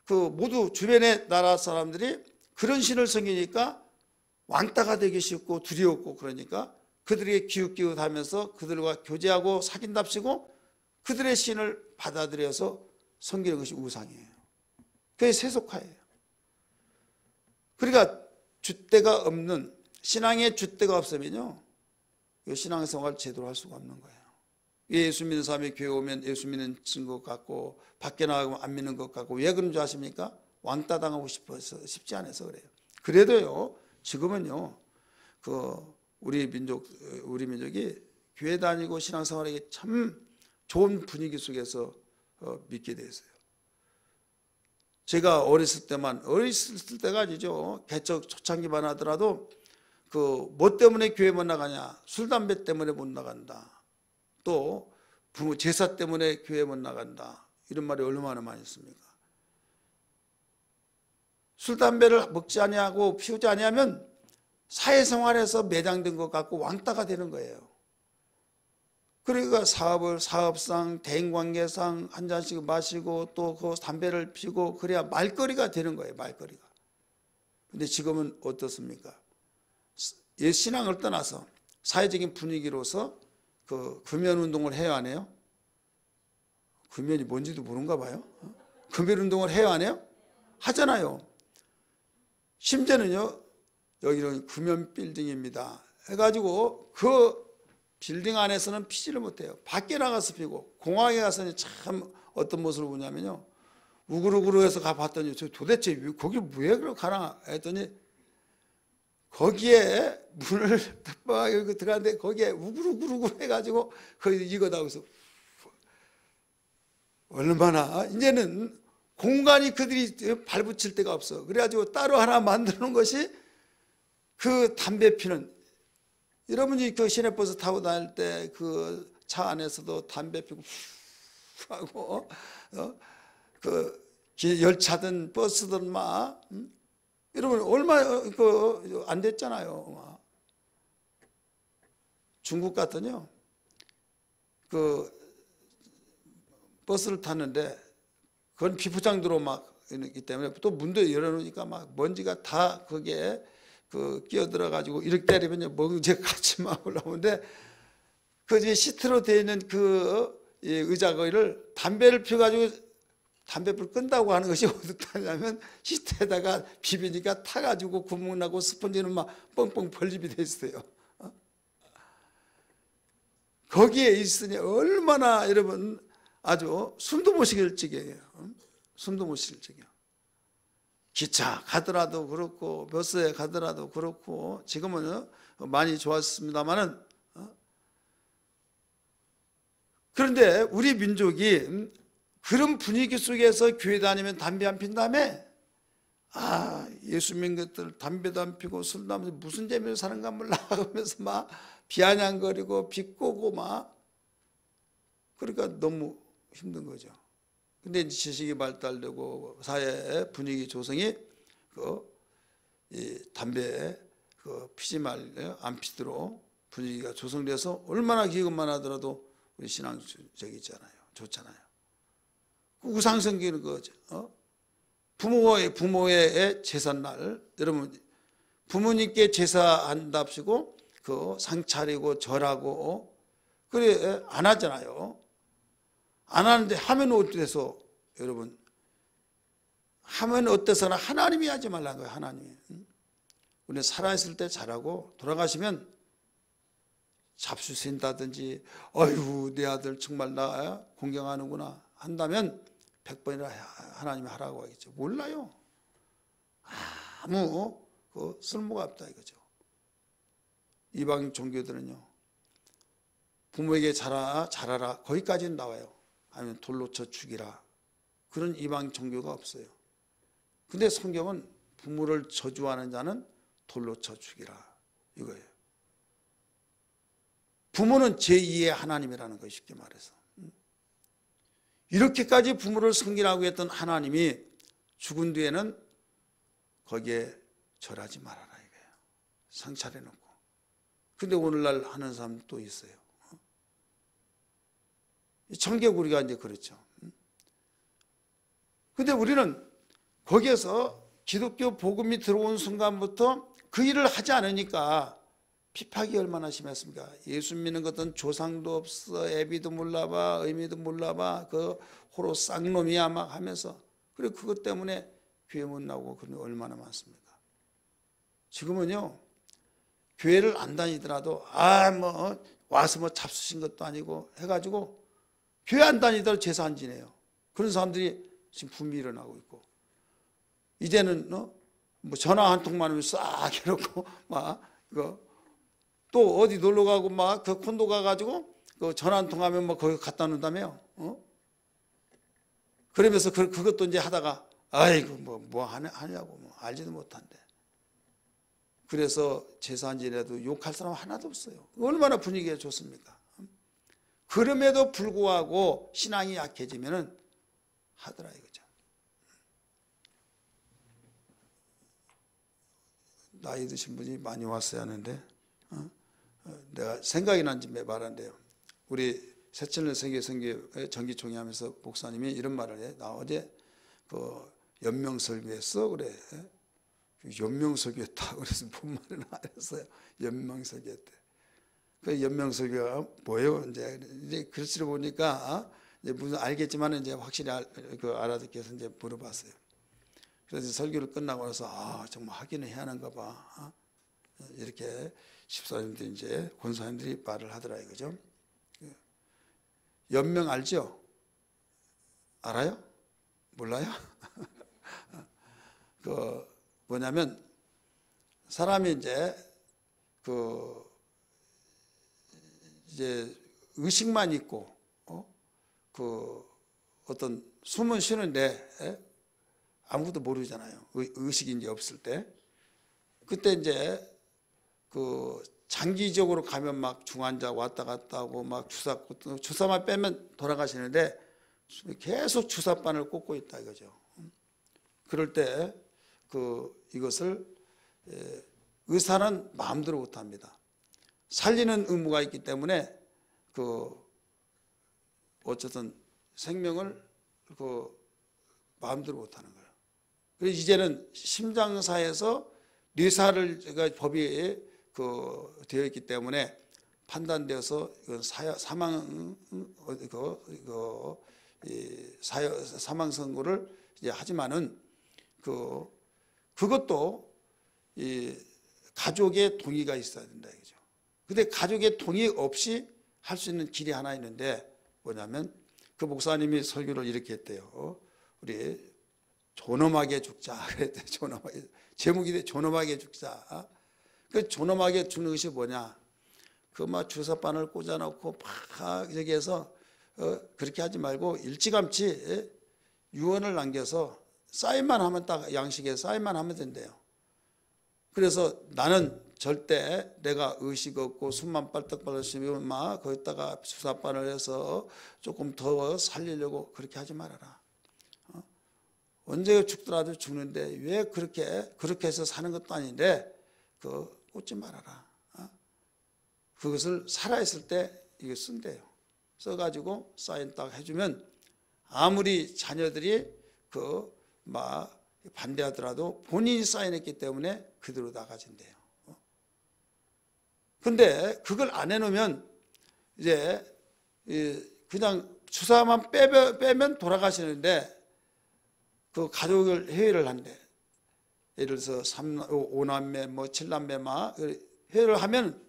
모두 주변의 나라 사람들이 그런 신을 섬기니까 왕따가 되기 쉽고 두려웠고 그러니까 그들에게 기웃기웃하면서 그들과 교제하고 사귄답시고 그들의 신을 받아들여서 섬기는 것이 우상이에요. 그게 세속화예요. 그러니까 줏대가 없는 신앙에 줏대가 없으면요, 신앙생활 제대로 할 수가 없는 거예요. 예수 믿는 사람이 교회 오면 예수 믿는 것 같고 밖에 나가면 안 믿는 것 같고 왜 그런 줄 아십니까? 왕따 당하고 싶지 않아서 그래요. 그래도요 지금은요 우리 민족이 교회 다니고 신앙생활하기 참 좋은 분위기 속에서 믿게 됐어요. 제가 어렸을 때가 아니죠. 개척 초창기만 하더라도 뭐 때문에 교회 못 나가냐? 술 담배 때문에 못 나간다. 또 부모 제사 때문에 교회 못 나간다. 이런 말이 얼마나 많이 있습니까? 술 담배를 먹지 아니하고 피우지 아니하면 사회생활에서 매장된 것 같고 왕따가 되는 거예요. 그러니까 사업상 대인관계상 한 잔씩 마시고 또 그 담배를 피고 그래야 말거리가 되는 거예요. 말거리가. 근데 지금은 어떻습니까? 옛 신앙을 떠나서 사회적인 분위기로서 금연운동을 해야 안 해요? 금연이 뭔지도 모르는가 봐요. 금연운동을 해야 안 해요? 하잖아요. 심지어는요, 여기는 금연 빌딩입니다 해가지고 그 빌딩 안에서는 피지를 못해요. 밖에 나가서 피고 공항에 가서는 참 어떤 모습을 보냐면요, 우글우글해서 가봤더니 저 도대체 거기 왜 그렇게 가나 했더니 거기에 문을 딱 들어갔는데 거기에 우글우글 해가지고 거기 이거다. 그래서 얼마나 이제는 공간이 그들이 발붙일 데가 없어. 그래가지고 따로 하나 만들어 놓은 것이 그 담배 피는, 여러분이 그 시내버스 타고 다닐 때 그 차 안에서도 담배 피고 하고 그 열차든 버스든 막 여러분 얼마 그 안 됐잖아요. 중국 같더니요, 그 버스를 탔는데 그건 비포장도로 막 있기 때문에 또 문도 열어놓으니까 막 먼지가 다 거기에 그 끼어들어 가지고 이렇게 때리면 먼지 같이 막 올라오는데 그 시트로 되어 있는 그 의자 거기를 담배를 피워가지고 담배불 끈다고 하는 것이 어떻다냐면 시트에다가 비비니까 타가지고 구멍 나고 스펀지는 막 뻥뻥 벌집이 돼 있어요. 거기에 있으니 얼마나 여러분 아주 숨도 못 쉬길 지경이에요. 숨도 못 쉬길 지경. 기차 가더라도 그렇고 버스에 가더라도 그렇고 지금은 많이 좋았습니다만은, 그런데 우리 민족이 그런 분위기 속에서 교회 다니면 담배 안 핀 다음에 예수 믿는 것들 담배도 안 피고 술도 안 피고 무슨 재미로 사는가 몰라 하면서 막 비아냥거리고 비꼬고 막, 그러니까 너무 힘든 거죠. 근데 이제 지식이 발달되고 사회 분위기 조성이 이 담배 피지 안 피도록 분위기가 조성돼서 얼마나 기금만 하더라도 우리 신앙적이잖아요. 좋잖아요. 우상성기는 거죠. 부모의 제삿날, 여러분 부모님께 제사한답시고 그 상 차리고 절하고 그래 안 하잖아요. 안 하는데 하면 어때서, 여러분 하면 어때서나 하나님이 하지 말라는 거예요. 하나님이. 우리는 살아있을 때 잘하고 돌아가시면 잡수신다든지 어휴 내 아들 정말 나 공경하는구나 한다면 100번이나 하나님이 하라고 하겠죠. 몰라요. 아무 쓸모가 없다 이거죠. 이방 종교들은요, 부모에게 잘하라 거기까지는 나와요. 아니면 돌로 쳐 죽이라, 그런 이방 종교가 없어요. 근데 성경은 부모를 저주하는 자는 돌로 쳐 죽이라 이거예요. 부모는 제2의 하나님이라는 거예요. 쉽게 말해서 이렇게까지 부모를 섬기라고 했던 하나님이 죽은 뒤에는 거기에 절하지 말아라 이거예요. 상 차려놓고. 근데 오늘날 하는 사람 또 있어요. 청개구 우리가 이제 그렇죠. 근데 우리는 거기에서 기독교 복음이 들어온 순간부터 그 일을 하지 않으니까 핍박이 얼마나 심했습니까? 예수 믿는 것은 조상도 없어, 애비도 몰라봐, 의미도 몰라봐, 그 호로 쌍놈이야 막 하면서, 그리고 그것 때문에 교회 못 나오고 그런 게 얼마나 많습니까? 지금은요, 교회를 안 다니더라도 뭐 와서 뭐 잡수신 것도 아니고 해가지고 교회 안 다니더라도 제사 안 지내요. 그런 사람들이 지금 붐이 일어나고 있고, 이제는 뭐 전화 한 통만 하면 싹 해놓고 막 또 어디 놀러 가고 막 그 콘도 가가지고 그 전화 한 통 하면 뭐 거기 갖다 놓는다며요. 그러면서 그것도 이제 하다가 아이고 뭐 하냐고 뭐 알지도 못한데. 그래서 제사 안 지내도 욕할 사람 하나도 없어요. 얼마나 분위기가 좋습니까? 그럼에도 불구하고 신앙이 약해지면은 하더라 이거죠. 나이 드신 분이 많이 왔어야 하는데 내가 생각이 난 김에 말한대요. 우리 새천년 세계선교회 정기총회 하면서 목사님이 이런 말을 해. 나 어제 그 연명설교했어 그래. 연명설교했다 그래서 뭔 말을 안 했어요. 연명설교했대. 그 연명설교가 뭐예요? 이제 글씨를 보니까 이제 무슨 알겠지만 이제 확실히 알아듣기 위해서 이제 물어봤어요. 그래서 설교를 끝나고 나서 정말 하기는 해야 하는가 봐. 이렇게 집사님들이 이제 권사님들이 말을 하더라 이거죠. 연명 알죠? 알아요? 몰라요? 뭐냐면 사람이 이제 의식만 있고 어떤 숨은 쉬는데 아무것도 모르잖아요. 의식이 이제 없을 때. 그때 이제 장기적으로 가면 막 중환자 왔다 갔다 하고 막 주사만 빼면 돌아가시는데 계속 주사바늘 꽂고 있다 이거죠. 그럴 때 이것을 의사는 마음대로 못합니다. 살리는 의무가 있기 때문에 어쨌든 생명을 마음대로 못하는 거예요. 그래서 이제는 심장사에서 뇌사를 제가 법이 되어 있기 때문에 판단되어서 이건 사망 선고를 이제 하지만은 그것도 이 가족의 동의가 있어야 된다 이거죠. 근데 가족의 동의 없이 할 수 있는 길이 하나 있는데 뭐냐면 그 목사님이 설교를 이렇게 했대요. 우리 존엄하게 죽자 그랬대. 존엄하게. 제목이 존엄하게 죽자. 그 존엄하게 죽는 것이 뭐냐? 막 주사바늘 꽂아놓고 막 여기에서 그렇게 하지 말고 일찌감치 유언을 남겨서 사인만 하면 딱 양식에 사인만 하면 된대요. 그래서 나는 절대 내가 의식 없고 숨만 빨딱빨딱 쉬면 막 거기다가 주사바늘 해서 조금 더 살리려고 그렇게 하지 말아라. 언제 죽더라도 죽는데 왜 그렇게 해서 사는 것도 아닌데 꽂지 말아라. 그것을 살아있을 때 이거 쓴대요. 써가지고 사인 딱 해주면 아무리 자녀들이 막 반대하더라도 본인이 사인했기 때문에 그대로 나가진대요. 근데 그걸 안 해놓으면 이제 그냥 주사만 빼면 돌아가시는데 가족을 회의를 한대. 예를 들어서 5남매 뭐 7남매 막 회의를 하면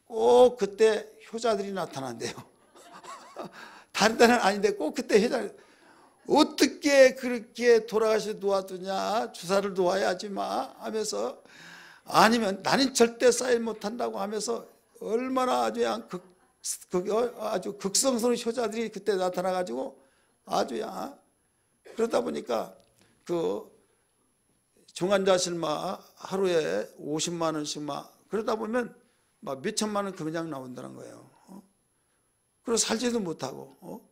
꼭 그때 효자들이 나타난대요. 다른 데는 아닌데 꼭 그때 효자. 어떻게 그렇게 돌아가시 놓아두냐, 주사를 놓아야지 마 하면서, 아니면 나는 절대 사인 못한다고 하면서 얼마나 아주 극성스러운 효자들이 그때 나타나가지고 아주야. 그러다 보니까 중환자실 막 하루에 50만 원씩 막 그러다 보면 막 몇천만 원 그냥 나온다는 거예요. 그리고 살지도 못하고.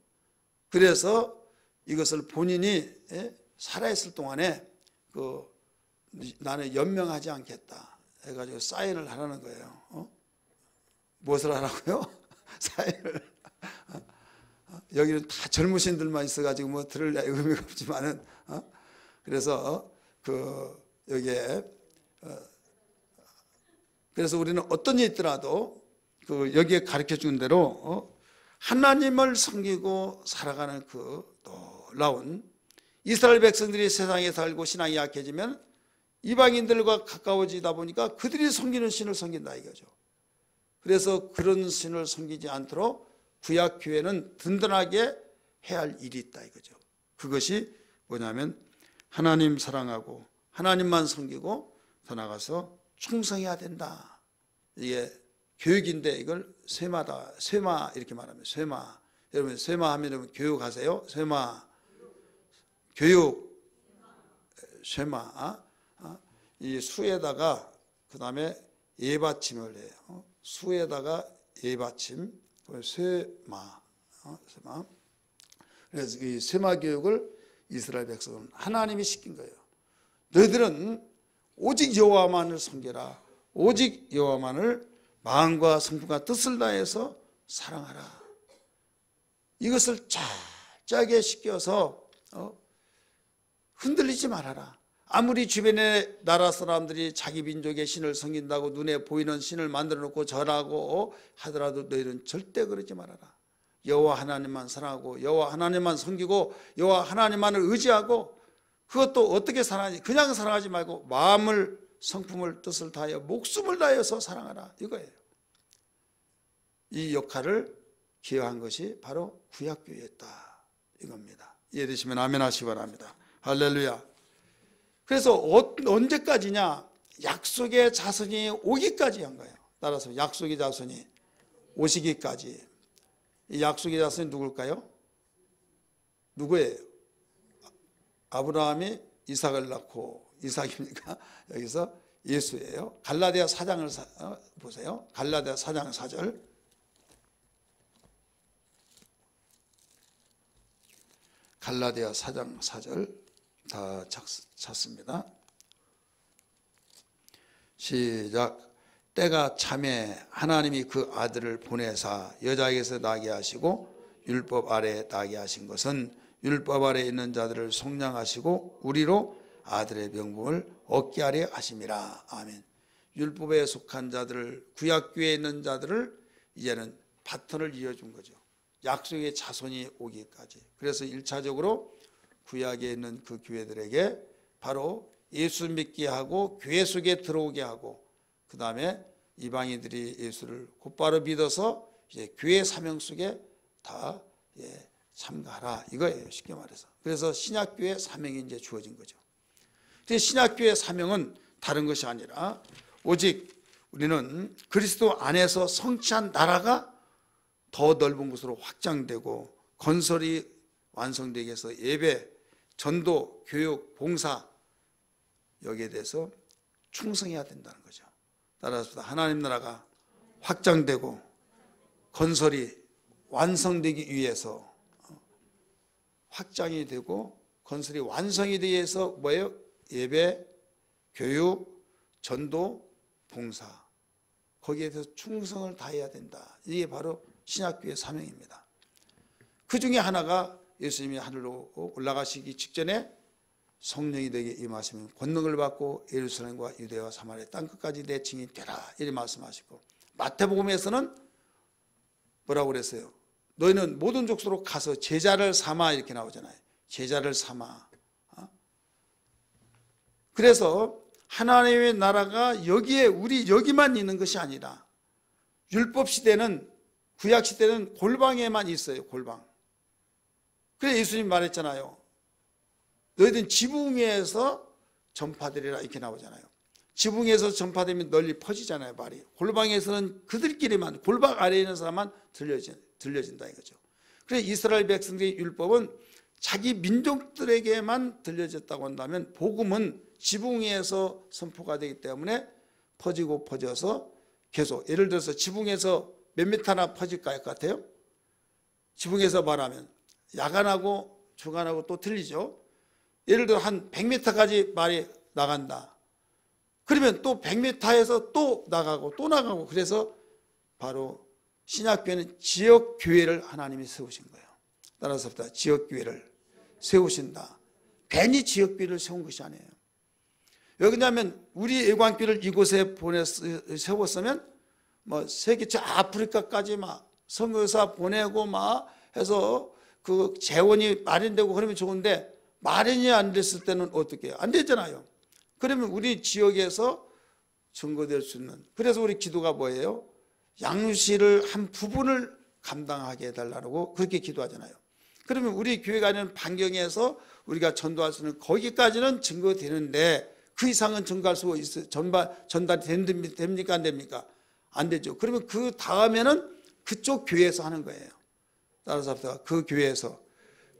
그래서 이것을 본인이 살아있을 동안에 나는 연명하지 않겠다 해가지고 사인을 하라는 거예요. 무엇을 하라고요? 사인을. 여기는 다 젊으신들만 있어가지고 뭐 들을 의미가 없지만은 그래서 여기에 그래서 우리는 어떤 일이 있더라도 여기에 가르쳐 준 대로 하나님을 섬기고 살아가는 놀라운 이스라엘 백성들이 세상에 살고 신앙이 약해지면 이방인들과 가까워지다 보니까 그들이 섬기는 신을 섬긴다 이거죠. 그래서 그런 신을 섬기지 않도록 구약 교회는 든든하게 해야 할 일이 있다 이거죠. 그것이 뭐냐면 하나님 사랑하고 하나님만 섬기고 더 나가서 충성해야 된다. 이게 교육인데 이걸 쇠마 이렇게 말하면 쇠마. 여러분 쇠마 하면 교육하세요. 쇠마 교육 쇠마. 이 수에다가 그 다음에 예받침을 해요. 수에다가 예받침 쇠마. 그래서 이 쇠마 교육을 이스라엘 백성은 하나님이 시킨 거예요. 너희들은 오직 여호와만을 섬겨라. 오직 여호와만을 마음과 성품과 뜻을 다해서 사랑하라. 이것을 짜게 시켜서 흔들리지 말아라. 아무리 주변의 나라 사람들이 자기 민족의 신을 섬긴다고 눈에 보이는 신을 만들어 놓고 절하고 하더라도 너희는 절대 그러지 말아라. 여호와 하나님만 사랑하고 여호와 하나님만 섬기고 여호와 하나님만을 의지하고 그것도 어떻게 사랑하지? 그냥 사랑하지 말고 마음을 성품을 뜻을 다하여 목숨을 다해서 사랑하라 이거예요. 이 역할을 기여한 것이 바로 구약교회였다 이겁니다. 이해되시면 아멘 하시기 바랍니다. 할렐루야. 그래서 언제까지냐? 약속의 자손이 오기까지 한 거예요. 따라서 약속의 자손이 오시기까지. 이 약속의 자손이 누굴까요? 누구예요? 아브라함이 이삭을 낳고, 이삭입니까? 여기서 예수예요. 갈라디아 4장을 보세요. 갈라디아 4장 4절. 갈라디아 4장 4절 다 찾습니다. 시작. 때가 참에 하나님이 그 아들을 보내사 여자에게서 나게 하시고 율법 아래에 나게 하신 것은 율법 아래에 있는 자들을 속량하시고 우리로 아들의 명분을 얻게 하려 하심이라. 아멘. 율법에 속한 자들을, 구약교회에 있는 자들을 이제는 바톤을 이어준 거죠. 약속의 자손이 오기까지. 그래서 1차적으로 구약에 있는 그 교회들에게 바로 예수 믿게 하고 교회 속에 들어오게 하고, 그 다음에 이방인들이 예수를 곧바로 믿어서 이제 교회 사명 속에 다 참가하라 이거예요, 쉽게 말해서. 그래서 신약교회 사명이 이제 주어진 거죠. 근데 신약교회 사명은 다른 것이 아니라 오직 우리는 그리스도 안에서 성취한 나라가 더 넓은 곳으로 확장되고 건설이 완성되기 위해서 예배, 전도, 교육, 봉사 여기에 대해서 충성해야 된다는 거죠. 따라서 하나님 나라가 확장되고 건설이 완성되기 위해서, 확장이 되고 건설이 완성이 되기 위해서 뭐예요? 예배, 교육, 전도, 봉사, 거기에 대해서 충성을 다해야 된다. 이게 바로 신약교회 사명입니다. 그 중에 하나가 예수님이 하늘로 올라가시기 직전에 성령이 되게 임하시면 권능을 받고 예루살렘과 유대와 사마리아 땅끝까지 내 증인이 되라 이렇게 말씀하시고, 마태복음에서는 뭐라고 그랬어요? 너희는 모든 족속으로 가서 제자를 삼아 이렇게 나오잖아요. 제자를 삼아. 그래서 하나님의 나라가 여기에 우리 여기만 있는 것이 아니라 율법 시대는, 구약 시대는 골방에만 있어요. 골방. 그래서 예수님 말했잖아요. 너희들은 지붕에서 전파되리라 이렇게 나오잖아요. 지붕에서 전파되면 널리 퍼지잖아요, 말이. 골방에서는 그들끼리만, 골방 아래에 있는 사람만 들려진다 이거죠. 그래서 이스라엘 백성들의 율법은 자기 민족들에게만 들려졌다고 한다면, 복음은 지붕 위에서 선포가 되기 때문에 퍼지고 퍼져서 계속, 예를 들어서 지붕에서 몇 미터나 퍼질 것 같아요? 지붕에서 말하면 야간하고 주간하고 또 틀리죠. 예를 들어 한 100m까지 말이 나간다. 그러면 또 100m에서 또 나가고 또 나가고, 그래서 바로 신약교회는 지역교회를 하나님이 세우신 거예요. 따라서 지역교회를 세우신다. 괜히 지역교회를 세운 것이 아니에요. 왜냐하면 우리 애광교회를 이곳에 세웠으면 뭐 세계 저 아프리카까지 막 선교사 보내고 막 해서 그 재원이 마련되고 그러면 좋은데, 마련이 안 됐을 때는 어떻게 해요? 안 되잖아요. 그러면 우리 지역에서 증거될 수 있는, 그래서 우리 기도가 뭐예요? 양육실을 한 부분을 감당하게 해달라고 그렇게 기도하잖아요. 그러면 우리 교회가 있는 반경에서 우리가 전도할 수 있는 거기까지는 증거되는데 그 이상은 증거할 수 있어요? 전달이 됩니까? 안 됩니까? 안 되죠. 그러면 그 다음에는 그쪽 교회에서 하는 거예요. 따라서 그 교회에서,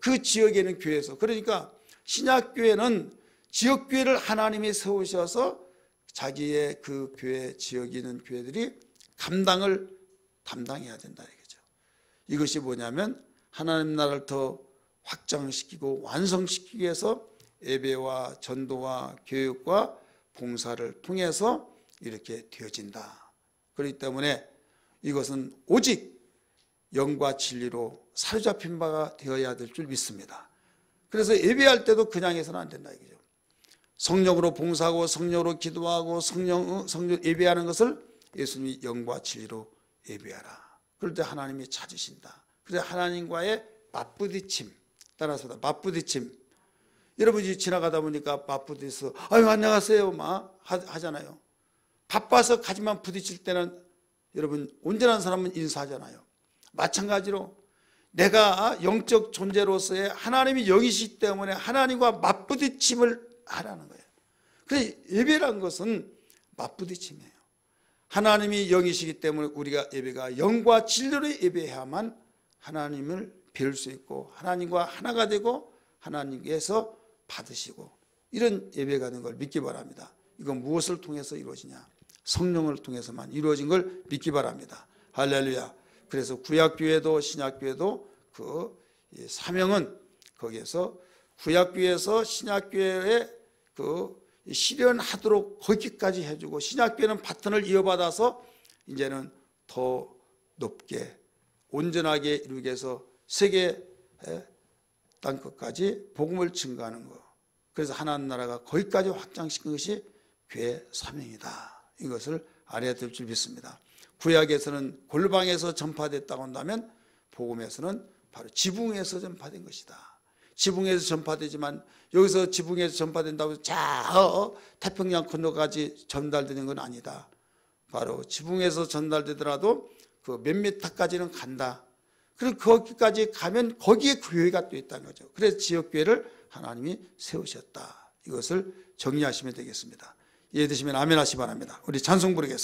그 지역에 있는 교회에서. 그러니까 신약교회는 지역교회를 하나님이 세우셔서 자기의 그 교회, 지역에 있는 교회들이 담당해야 된다 이거죠. 이것이 뭐냐면 하나님 나라를 더 확장시키고 완성시키기 위해서 예배와 전도와 교육과 봉사를 통해서 이렇게 되어진다. 그렇기 때문에 이것은 오직 영과 진리로 사로잡힌 바가 되어야 될 줄 믿습니다. 그래서 예배할 때도 그냥 해서는 안 된다 이거죠. 성령으로 봉사하고 성령으로 기도하고 성령 예배하는 것을 예수님이 영과 진리로 예배하라. 그럴 때 하나님이 찾으신다. 그래서 하나님과의 맞부딪힘, 따라서 맞부딪힘. 여러분이 지나가다 보니까 맞부딪혀서 아유 안녕하세요 막 하잖아요. 바빠서 가지만 부딪힐 때는 여러분 온전한 사람은 인사하잖아요. 마찬가지로 내가 영적 존재로서의 하나님이 영이시기 때문에 하나님과 맞부딪힘을 하라는 거예요. 그래서 예배란 것은 맞부딪힘이에요. 하나님이 영이시기 때문에 우리가 예배가 영과 진리로 예배해야만 하나님을 배울 수 있고 하나님과 하나가 되고 하나님께서 받으시고 이런 예배가 되는 걸 믿기 바랍니다. 이건 무엇을 통해서 이루어지냐? 성령을 통해서만 이루어진 걸 믿기 바랍니다. 할렐루야. 그래서 구약교회도 신약교회도 그 사명은 거기에서 구약교회에서 신약교회에 그 실현하도록 거기까지 해주고 신약교회는 바톤을 이어받아서 이제는 더 높게 온전하게 이루기 위해서 세계 땅끝까지 복음을 증거하는 것. 그래서 하나님 나라가 거기까지 확장시킨 것이 교회 사명이다. 이것을 알아야 될 줄 믿습니다. 구약에서는 골방에서 전파됐다고 한다면 복음에서는 바로 지붕에서 전파된 것이다. 지붕에서 전파되지만 여기서 지붕에서 전파된다고 해서 태평양 건너까지 전달되는 건 아니다. 바로 지붕에서 전달되더라도 그 몇 미터까지는 간다. 그리고 거기까지 가면 거기에 교회가 또 있다는 거죠. 그래서 지역교회를 하나님이 세우셨다. 이것을 정리하시면 되겠습니다. 이해되시면 아멘 하시기 바랍니다. 우리 찬송 부르겠습니다.